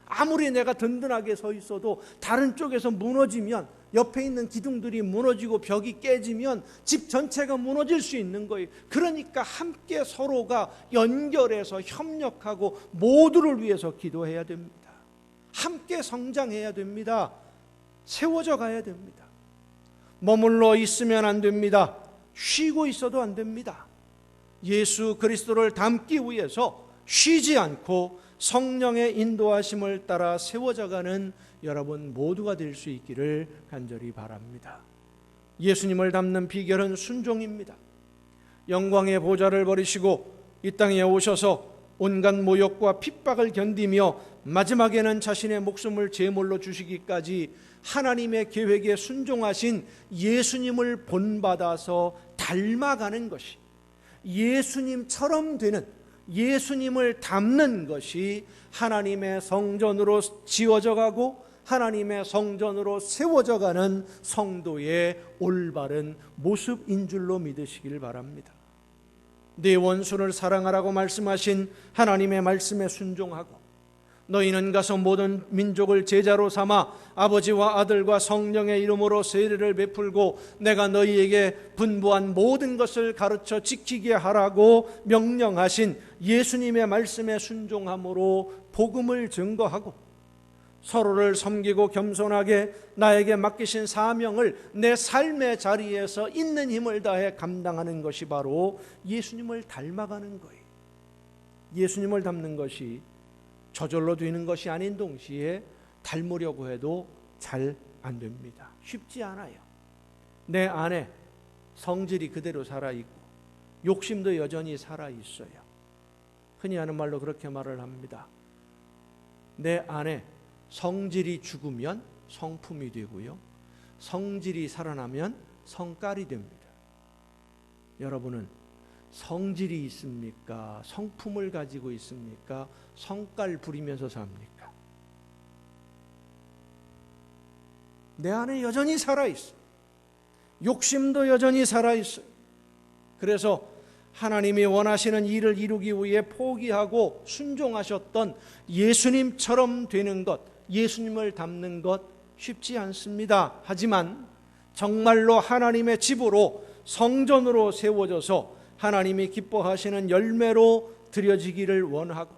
S1: 아무리 내가 든든하게 서 있어도 다른 쪽에서 무너지면 옆에 있는 기둥들이 무너지고 벽이 깨지면 집 전체가 무너질 수 있는 거예요. 그러니까 함께 서로가 연결해서 협력하고 모두를 위해서 기도해야 됩니다. 함께 성장해야 됩니다. 세워져 가야 됩니다. 머물러 있으면 안 됩니다. 쉬고 있어도 안 됩니다. 예수 그리스도를 닮기 위해서 쉬지 않고 성령의 인도하심을 따라 세워져가는 여러분 모두가 될 수 있기를 간절히 바랍니다. 예수님을 닮는 비결은 순종입니다. 영광의 보좌를 버리시고 이 땅에 오셔서 온갖 모욕과 핍박을 견디며 마지막에는 자신의 목숨을 제물로 주시기까지 하나님의 계획에 순종하신 예수님을 본받아서 닮아가는 것이, 예수님처럼 되는, 예수님을 닮는 것이 하나님의 성전으로 지어져 가고 하나님의 성전으로 세워져 가는 성도의 올바른 모습인 줄로 믿으시길 바랍니다. 네 원수를 사랑하라고 말씀하신 하나님의 말씀에 순종하고 너희는 가서 모든 민족을 제자로 삼아 아버지와 아들과 성령의 이름으로 세례를 베풀고 내가 너희에게 분부한 모든 것을 가르쳐 지키게 하라고 명령하신 예수님의 말씀에 순종함으로 복음을 증거하고 서로를 섬기고 겸손하게 나에게 맡기신 사명을 내 삶의 자리에서 있는 힘을 다해 감당하는 것이 바로 예수님을 닮아가는 거예요. 예수님을 닮는 것이 저절로 되는 것이 아닌 동시에 닮으려고 해도 잘 안 됩니다. 쉽지 않아요. 내 안에 성질이 그대로 살아있고 욕심도 여전히 살아있어요. 흔히 하는 말로 그렇게 말을 합니다. 내 안에 성질이 죽으면 성품이 되고요, 성질이 살아나면 성깔이 됩니다. 여러분은 성질이 있습니까? 성품을 가지고 있습니까? 성깔 부리면서 삽니까? 내 안에 여전히 살아있어요. 욕심도 여전히 살아있어요. 그래서 하나님이 원하시는 일을 이루기 위해 포기하고 순종하셨던 예수님처럼 되는 것, 예수님을 닮는 것 쉽지 않습니다. 하지만 정말로 하나님의 집으로 성전으로 세워져서 하나님이 기뻐하시는 열매로 드려지기를 원하고,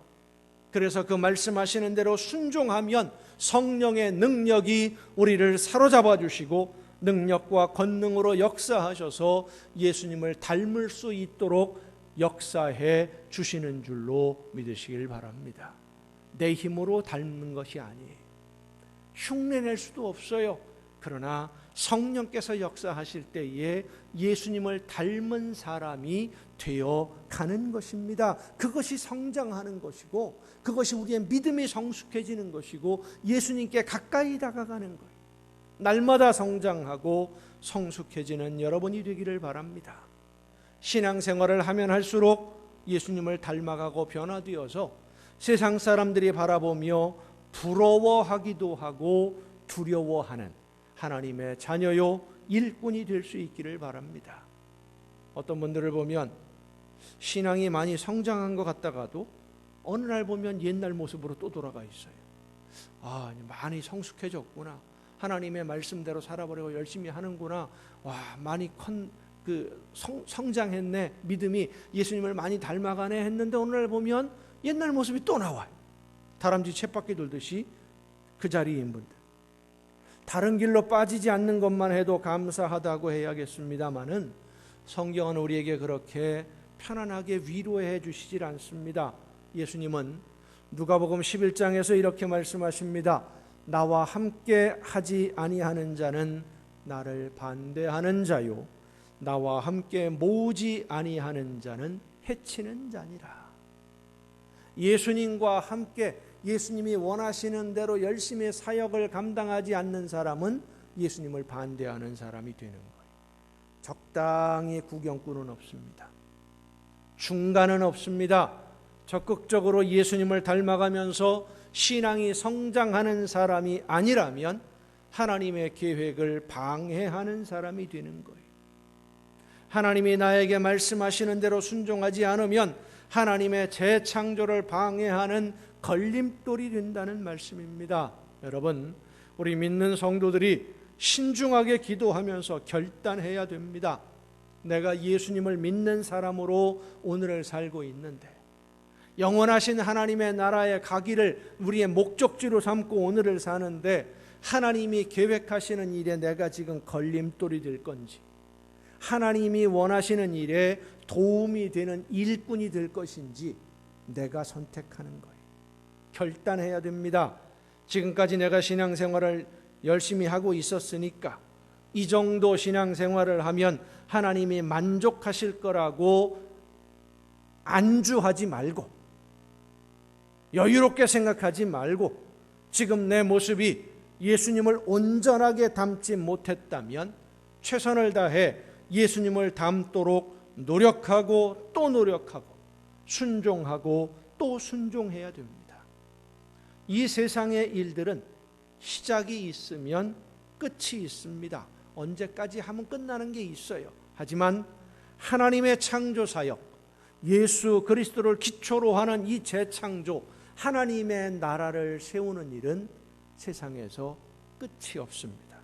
S1: 그래서 그 말씀하시는 대로 순종하면 성령의 능력이 우리를 사로잡아 주시고 능력과 권능으로 역사하셔서 예수님을 닮을 수 있도록 역사해 주시는 줄로 믿으시길 바랍니다. 내 힘으로 닮는 것이 아니에요. 흉내낼 수도 없어요. 그러나 성령께서 역사하실 때에 예수님을 닮은 사람이 되어 가는 것입니다. 그것이 성장하는 것이고, 그것이 우리의 믿음이 성숙해지는 것이고, 예수님께 가까이 다가가는 거예요. 날마다 성장하고 성숙해지는 여러분이 되기를 바랍니다. 신앙생활을 하면 할수록 예수님을 닮아가고 변화되어서 세상 사람들이 바라보며 부러워하기도 하고 두려워하는 하나님의 자녀요 일꾼이 될 수 있기를 바랍니다. 어떤 분들을 보면 신앙이 많이 성장한 것 같다가도 어느 날 보면 옛날 모습으로 또 돌아가 있어요. 많이 성숙해졌구나, 하나님의 말씀대로 살아보려고 열심히 하는구나, 많이 성장했네, 믿음이 예수님을 많이 닮아가네 했는데 어느 날 보면 옛날 모습이 또 나와요. 다람쥐 쳇바퀴 돌듯이 그 자리인 분들, 다른 길로 빠지지 않는 것만 해도 감사하다고 해야겠습니다마는 성경은 우리에게 그렇게 편안하게 위로해 주시질 않습니다. 예수님은 누가복음 11장에서 이렇게 말씀하십니다. 나와 함께 하지 아니하는 자는 나를 반대하는 자요, 나와 함께 모으지 아니하는 자는 해치는 자니라. 예수님과 함께 예수님이 원하시는 대로 열심히 사역을 감당하지 않는 사람은 예수님을 반대하는 사람이 되는 거예요. 적당히 구경꾼은 없습니다. 중간은 없습니다. 적극적으로 예수님을 닮아가면서 신앙이 성장하는 사람이 아니라면 하나님의 계획을 방해하는 사람이 되는 거예요. 하나님이 나에게 말씀하시는 대로 순종하지 않으면 하나님의 재창조를 방해하는 걸림돌이 된다는 말씀입니다. 여러분, 우리 믿는 성도들이 신중하게 기도하면서 결단해야 됩니다. 내가 예수님을 믿는 사람으로 오늘을 살고 있는데, 영원하신 하나님의 나라에 가기를 우리의 목적지로 삼고 오늘을 사는데, 하나님이 계획하시는 일에 내가 지금 걸림돌이 될 건지, 하나님이 원하시는 일에 도움이 되는 일꾼이 될 것인지 내가 선택하는 거예요. 결단해야 됩니다. 지금까지 내가 신앙생활을 열심히 하고 있었으니까 이 정도 신앙생활을 하면 하나님이 만족하실 거라고 안주하지 말고, 여유롭게 생각하지 말고, 지금 내 모습이 예수님을 온전하게 닮지 못했다면 최선을 다해 예수님을 닮도록 노력하고 또 노력하고 순종하고 또 순종해야 됩니다. 이 세상의 일들은 시작이 있으면 끝이 있습니다. 언제까지 하면 끝나는 게 있어요. 하지만 하나님의 창조사역, 예수 그리스도를 기초로 하는 이 재창조, 하나님의 나라를 세우는 일은 세상에서 끝이 없습니다.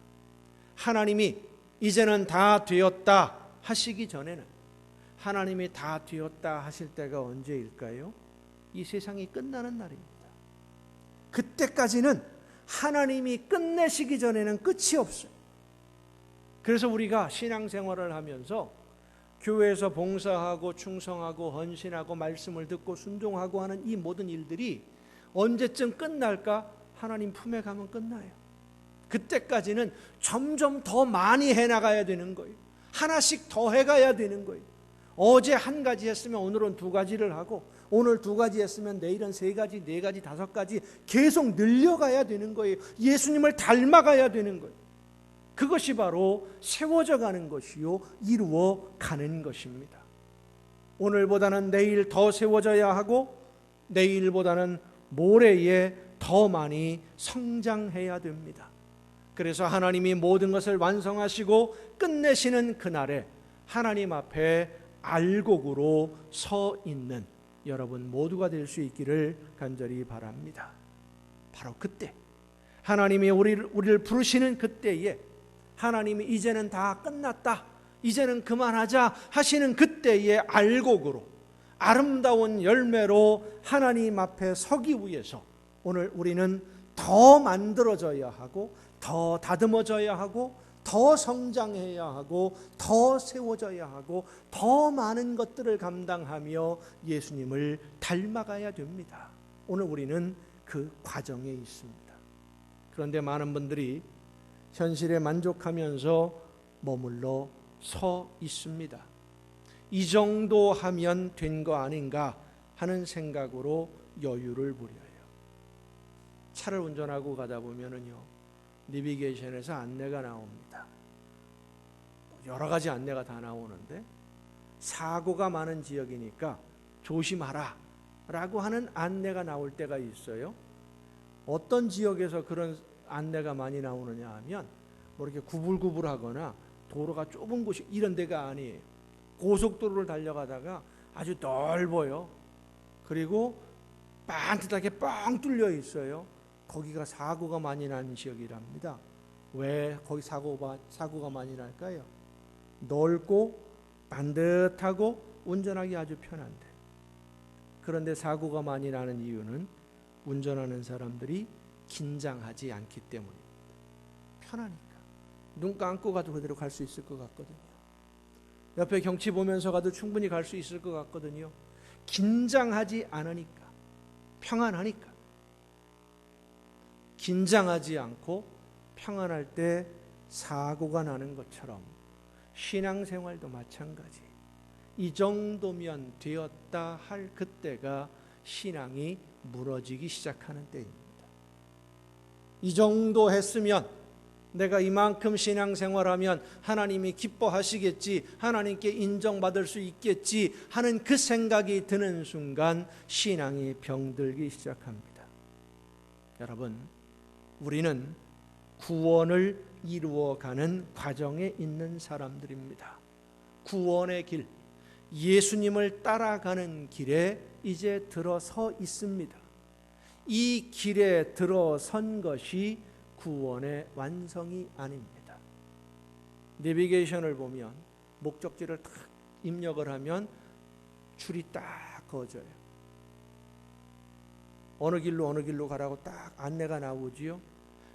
S1: 하나님이 이제는 다 되었다 하시기 전에는, 하나님이 다 되었다 하실 때가 언제일까요? 이 세상이 끝나는 날입니다. 그때까지는 하나님이 끝내시기 전에는 끝이 없어요. 그래서 우리가 신앙생활을 하면서 교회에서 봉사하고 충성하고 헌신하고 말씀을 듣고 순종하고 하는 이 모든 일들이 언제쯤 끝날까? 하나님 품에 가면 끝나요. 그때까지는 점점 더 많이 해나가야 되는 거예요. 하나씩 더 해가야 되는 거예요. 어제 한 가지 했으면 오늘은 두 가지를 하고, 오늘 두 가지 했으면 내일은 세 가지, 네 가지, 다섯 가지 계속 늘려가야 되는 거예요. 예수님을 닮아가야 되는 거예요. 그것이 바로 세워져 가는 것이요, 이루어 가는 것입니다. 오늘보다는 내일 더 세워져야 하고, 내일보다는 모레에 더 많이 성장해야 됩니다. 그래서 하나님이 모든 것을 완성하시고 끝내시는 그날에 하나님 앞에 알곡으로 서 있는 여러분 모두가 될 수 있기를 간절히 바랍니다. 바로 그때, 하나님이 우리를 부르시는 그때에 하나님이 이제는 다 끝났다, 이제는 그만하자 하시는 그때의 알곡으로, 아름다운 열매로 하나님 앞에 서기 위해서 오늘 우리는 더 만들어져야 하고, 더 다듬어져야 하고, 더 성장해야 하고, 더 세워져야 하고, 더 많은 것들을 감당하며 예수님을 닮아가야 됩니다. 오늘 우리는 그 과정에 있습니다. 그런데 많은 분들이 현실에 만족하면서 머물러 서 있습니다. 이 정도 하면 된 거 아닌가 하는 생각으로 여유를 부려요. 차를 운전하고 가다 보면은요, 내비게이션에서 안내가 나옵니다. 여러 가지 안내가 다 나오는데 사고가 많은 지역이니까 조심하라 라고 하는 안내가 나올 때가 있어요. 어떤 지역에서 그런 안내가 많이 나오느냐 하면 뭐 이렇게 구불구불하거나 도로가 좁은 곳이 이런 데가 아니에요. 고속도로를 달려가다가 아주 넓어요. 그리고 반듯하게 뻥 뚫려 있어요. 거기가 사고가 많이 나는 지역이랍니다. 왜 거기 사고가 많이 날까요? 넓고 반듯하고 운전하기 아주 편한데. 그런데 사고가 많이 나는 이유는 운전하는 사람들이 긴장하지 않기 때문입니다. 편하니까. 눈 감고 가도 그대로 갈 수 있을 것 같거든요. 옆에 경치 보면서 가도 충분히 갈 수 있을 것 같거든요. 긴장하지 않으니까, 평안하니까. 긴장하지 않고 평안할 때 사고가 나는 것처럼 신앙생활도 마찬가지. 이 정도면 되었다 할 그때가 신앙이 무너지기 시작하는 때입니다. 이 정도 했으면, 내가 이만큼 신앙생활하면 하나님이 기뻐하시겠지, 하나님께 인정받을 수 있겠지 하는 그 생각이 드는 순간 신앙이 병들기 시작합니다. 여러분, 우리는 구원을 이루어가는 과정에 있는 사람들입니다. 구원의 길, 예수님을 따라가는 길에 이제 들어서 있습니다. 이 길에 들어선 것이 구원의 완성이 아닙니다. 내비게이션을 보면 목적지를 딱 입력을 하면 줄이 딱 그어져요. 어느 길로 가라고 딱 안내가 나오지요.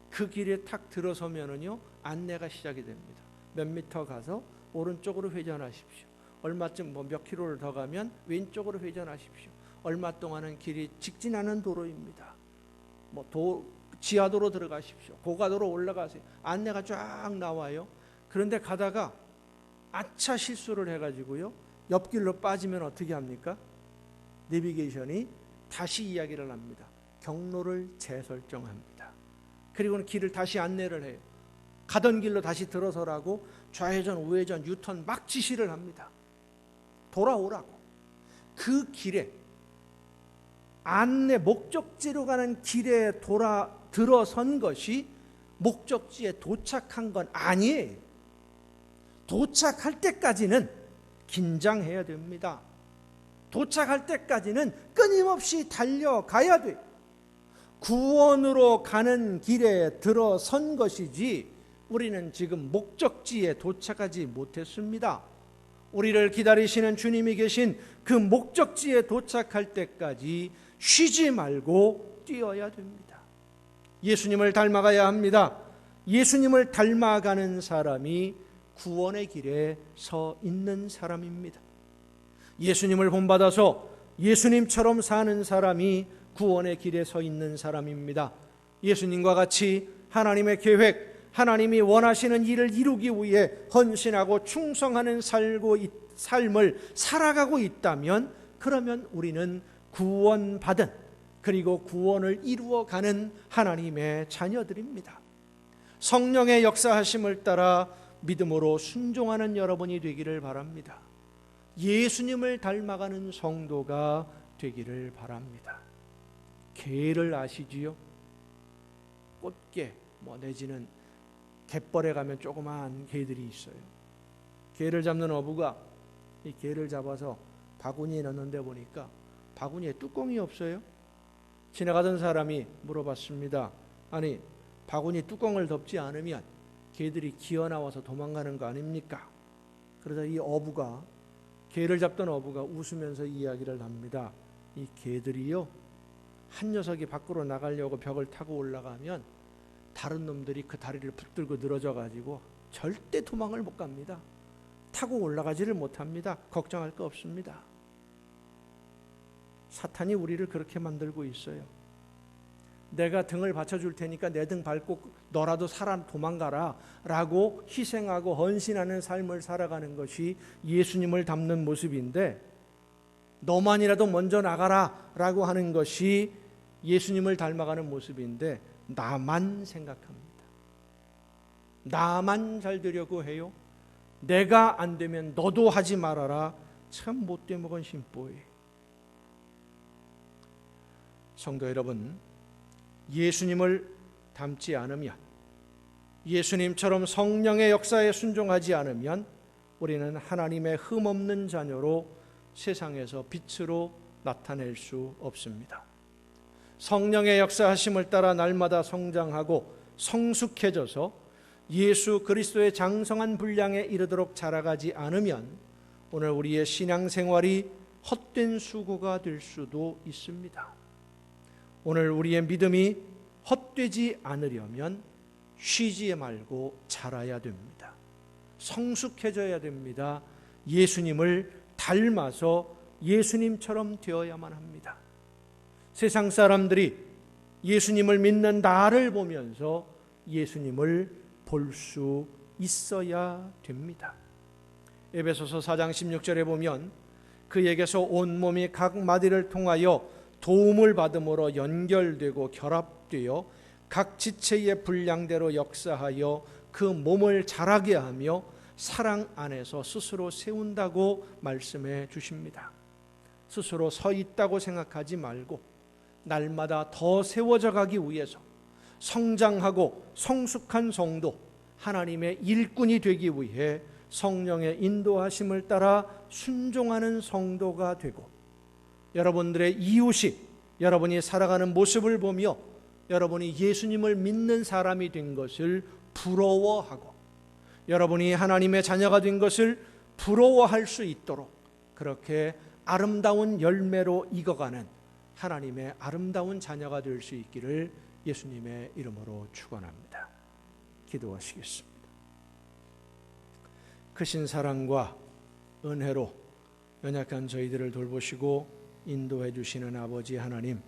S1: 그 길에 탁 들어서면은요, 안내가 시작이 됩니다. 몇 미터 가서 오른쪽으로 회전하십시오. 얼마쯤 몇 킬로를 더 가면 왼쪽으로 회전하십시오. 얼마 동안은 길이 직진하는 도로입니다. 지하도로 들어가십시오. 고가도로 올라가세요. 안내가 쫙 나와요. 그런데 가다가 아차 실수를 해가지고요, 옆길로 빠지면 어떻게 합니까? 내비게이션이 다시 이야기를 합니다. 경로를 재설정합니다. 그리고는 길을 다시 안내를 해요. 가던 길로 다시 들어서라고 좌회전, 우회전, 유턴 막 지시를 합니다. 돌아오라고. 그 길에, 안내 목적지로 가는 길에 들어선 것이 목적지에 도착한 건 아니에요. 도착할 때까지는 긴장해야 됩니다. 도착할 때까지는 끊임없이 달려가야 돼요. 구원으로 가는 길에 들어선 것이지 우리는 지금 목적지에 도착하지 못했습니다. 우리를 기다리시는 주님이 계신 그 목적지에 도착할 때까지 쉬지 말고 뛰어야 됩니다. 예수님을 닮아가야 합니다. 예수님을 닮아가는 사람이 구원의 길에 서 있는 사람입니다. 예수님을 본받아서 예수님처럼 사는 사람이 구원의 길에 서 있는 사람입니다. 예수님과 같이 하나님의 계획, 하나님이 원하시는 일을 이루기 위해 헌신하고 충성하는 삶을 살아가고 있다면, 그러면 우리는 구원받은, 그리고 구원을 이루어가는 하나님의 자녀들입니다. 성령의 역사하심을 따라 믿음으로 순종하는 여러분이 되기를 바랍니다. 예수님을 닮아가는 성도가 되기를 바랍니다. 개를 아시지요? 꽃게, 내지는 갯벌에 가면 조그마한 개들이 있어요. 개를 잡는 어부가 이 개를 잡아서 바구니에 넣는데 보니까 바구니에 뚜껑이 없어요. 지나가던 사람이 물어봤습니다. 아니, 바구니 뚜껑을 덮지 않으면 개들이 기어 나와서 도망가는 거 아닙니까? 그러자 이 어부가, 개를 잡던 어부가 웃으면서 이야기를 합니다. 이 개들이요, 한 녀석이 밖으로 나가려고 벽을 타고 올라가면 다른 놈들이 그 다리를 붙들고 늘어져 가지고 절대 도망을 못 갑니다. 타고 올라가지를 못합니다. 걱정할 거 없습니다. 사탄이 우리를 그렇게 만들고 있어요. 내가 등을 받쳐줄 테니까 내 등 밟고 너라도 살아 도망가라 라고 희생하고 헌신하는 삶을 살아가는 것이 예수님을 닮는 모습인데, 너만이라도 먼저 나가라 라고 하는 것이 예수님을 닮아가는 모습인데, 나만 생각합니다. 나만 잘 되려고 해요. 내가 안 되면 너도 하지 말아라. 참 못돼 먹은 심보예요. 성도 여러분, 예수님을 닮지 않으면, 예수님처럼 성령의 역사에 순종하지 않으면 우리는 하나님의 흠없는 자녀로 세상에서 빛으로 나타낼 수 없습니다. 성령의 역사하심을 따라 날마다 성장하고 성숙해져서 예수 그리스도의 장성한 분량에 이르도록 자라가지 않으면 오늘 우리의 신앙생활이 헛된 수고가 될 수도 있습니다. 오늘 우리의 믿음이 헛되지 않으려면 쉬지 말고 자라야 됩니다. 성숙해져야 됩니다. 예수님을 닮아서 예수님처럼 되어야만 합니다. 세상 사람들이 예수님을 믿는 나를 보면서 예수님을 볼 수 있어야 됩니다. 에베소서 4장 16절에 보면 그에게서 온몸이 각 마디를 통하여 도움을 받음으로 연결되고 결합되어 각 지체의 분량대로 역사하여 그 몸을 자라게 하며 사랑 안에서 스스로 세운다고 말씀해 주십니다. 스스로 서 있다고 생각하지 말고 날마다 더 세워져 가기 위해서 성장하고 성숙한 성도, 하나님의 일꾼이 되기 위해 성령의 인도하심을 따라 순종하는 성도가 되고, 여러분들의 이웃이 여러분이 살아가는 모습을 보며 여러분이 예수님을 믿는 사람이 된 것을 부러워하고, 여러분이 하나님의 자녀가 된 것을 부러워할 수 있도록 그렇게 아름다운 열매로 익어가는 하나님의 아름다운 자녀가 될 수 있기를 예수님의 이름으로 축원합니다. 기도하시겠습니다. 크신 사랑과 은혜로 연약한 저희들을 돌보시고 인도해 주시는 아버지 하나님,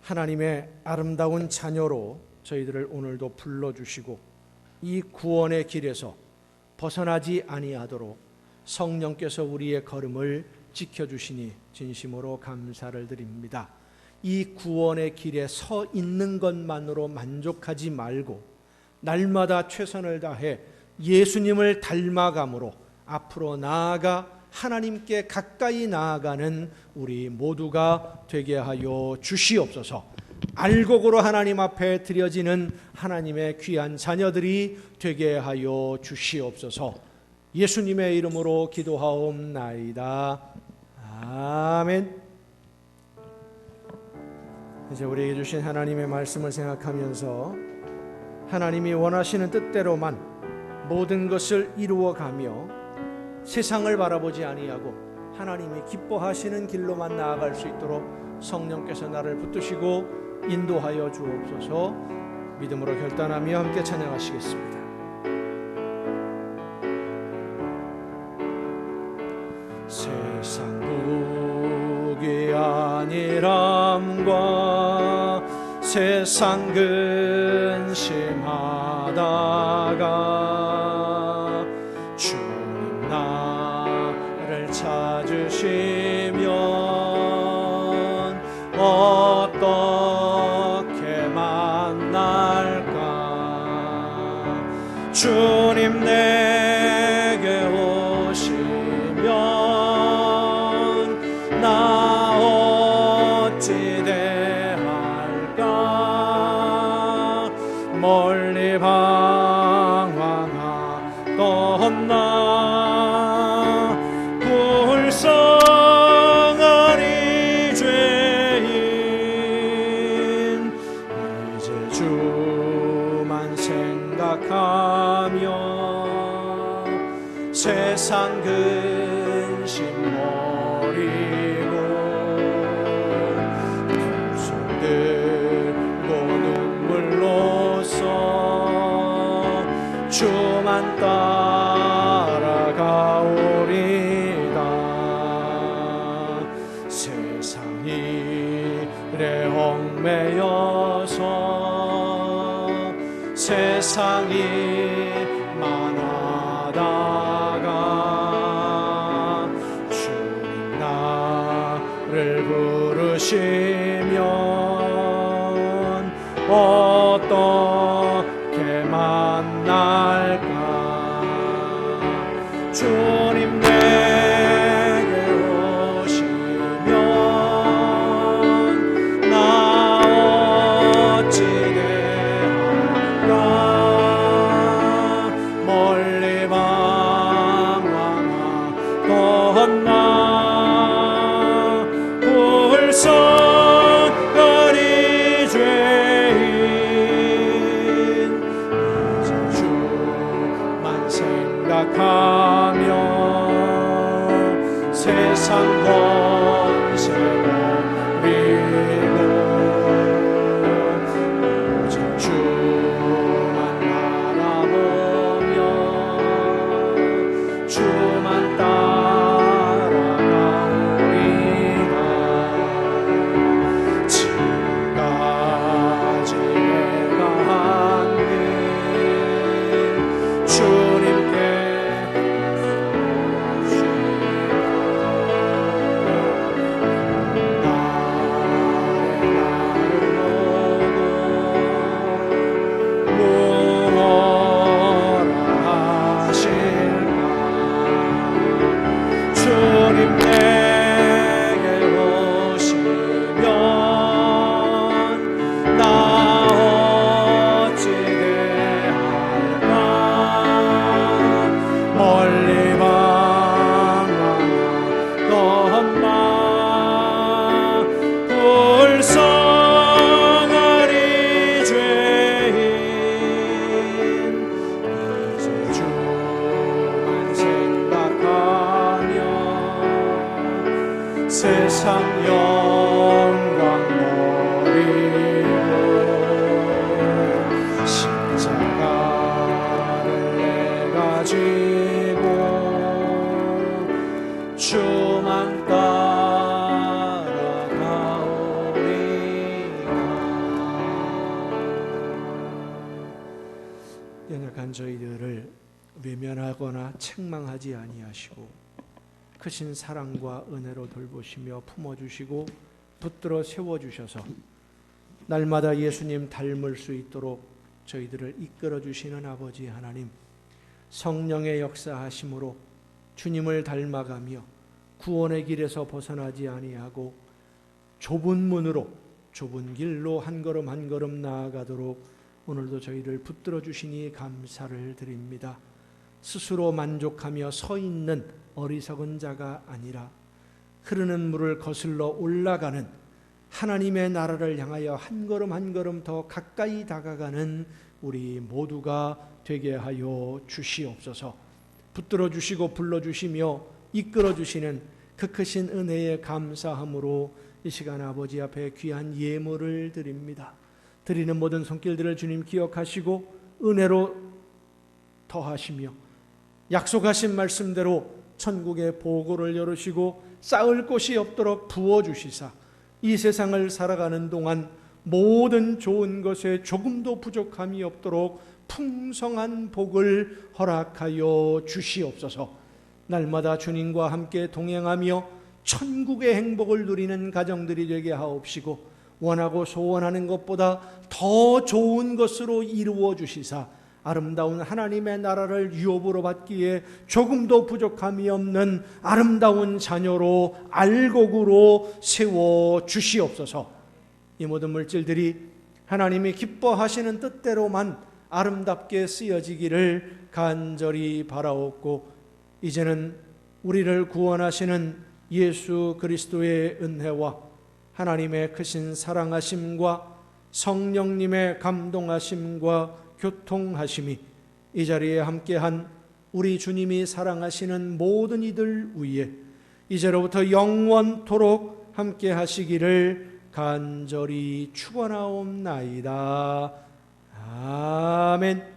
S1: 하나님의 아름다운 자녀로 저희들을 오늘도 불러주시고 이 구원의 길에서 벗어나지 아니하도록 성령께서 우리의 걸음을 지켜주시니 진심으로 감사를 드립니다. 이 구원의 길에 서 있는 것만으로 만족하지 말고 날마다 최선을 다해 예수님을 닮아감으로 앞으로 나아가 하나님께 가까이 나아가는 우리 모두가 되게 하여 주시옵소서. 알곡으로 하나님 앞에 드려지는 하나님의 귀한 자녀들이 되게 하여 주시옵소서. 예수님의 이름으로 기도하옵나이다. 아멘. 이제 우리에게 주신 하나님의 말씀을 생각하면서 하나님이 원하시는 뜻대로만 모든 것을 이루어가며 세상을 바라보지 아니하고 하나님이 기뻐하시는 길로만 나아갈 수 있도록 성령께서 나를 붙드시고 인도하여 주옵소서. 믿음으로 결단하며 함께 찬양하시겠습니다. 세상 무기 아니람과 세상 근심하다가 주님 나를 찾으시면 어떻게 만날까? 주님 내게 오시면 나 어찌 대할까? 멀리 방황하던 나 불쌍한 이 죄인 이제 주만 생각 생각하며 세상 근심 버리고 두 손 들고 눈물로써 주만 따라가오리다. 세상 일에 얽매여서 세상이 만하다가 주님 나를 부르시면 어떻게 만날까. 주님 내게 오시면 나 어찌 대할까. 멀리 방황하던 나 불쌍하니 죄인 이제 주만 생각하며 세상 권세 버리고 오직 주만 바라보며 주만 따라가오리라. 지금까지 내가 한 일 주님께 주님 내게 오시면 나 어찌 대할까. 멀리 방황하던 나 불쌍하니 죄인 이제 주만 생각하며 세상 영광 버리고 십자가를 내가 지고 주만 따라가오리라. 연약한 저희들을 외면하거나 책망하지 아니하시고 크신 사랑과 은혜로 돌보시며 품어주시고 붙들어 세워주셔서 날마다 예수님 닮을 수 있도록 저희들을 이끌어주시는 아버지 하나님, 성령의 역사하심으로 주님을 닮아가며 구원의 길에서 벗어나지 아니하고 좁은 문으로 좁은 길로 한 걸음 한 걸음 나아가도록 오늘도 저희를 붙들어 주시니 감사를 드립니다. 스스로 만족하며 서 있는 어리석은 자가 아니라 흐르는 물을 거슬러 올라가는 하나님의 나라를 향하여 한 걸음 한 걸음 더 가까이 다가가는 우리 모두가 되게 하여 주시옵소서. 붙들어 주시고 불러 주시며 이끌어 주시는 그 크신 은혜에 감사함으로 이 시간 아버지 앞에 귀한 예물을 드립니다. 드리는 모든 손길들을 주님 기억하시고 은혜로 더하시며 약속하신 말씀대로 천국의 보고를 열으시고 쌓을 곳이 없도록 부어주시사 이 세상을 살아가는 동안 모든 좋은 것에 조금도 부족함이 없도록 풍성한 복을 허락하여 주시옵소서. 날마다 주님과 함께 동행하며 천국의 행복을 누리는 가정들이 되게 하옵시고 원하고 소원하는 것보다 더 좋은 것으로 이루어 주시사 아름다운 하나님의 나라를 유업으로 받기에 조금도 부족함이 없는 아름다운 자녀로 알곡으로 세워 주시옵소서. 이 모든 물질들이 하나님이 기뻐하시는 뜻대로만 아름답게 쓰여지기를 간절히 바라옵고 이제는 우리를 구원하시는 예수 그리스도의 은혜와 하나님의 크신 사랑하심과 성령님의 감동하심과 교통하심이 이 자리에 함께한 우리 주님이 사랑하시는 모든 이들 위에 이제로부터 영원토록 함께하시기를 간절히 축원하옵나이다. 아멘.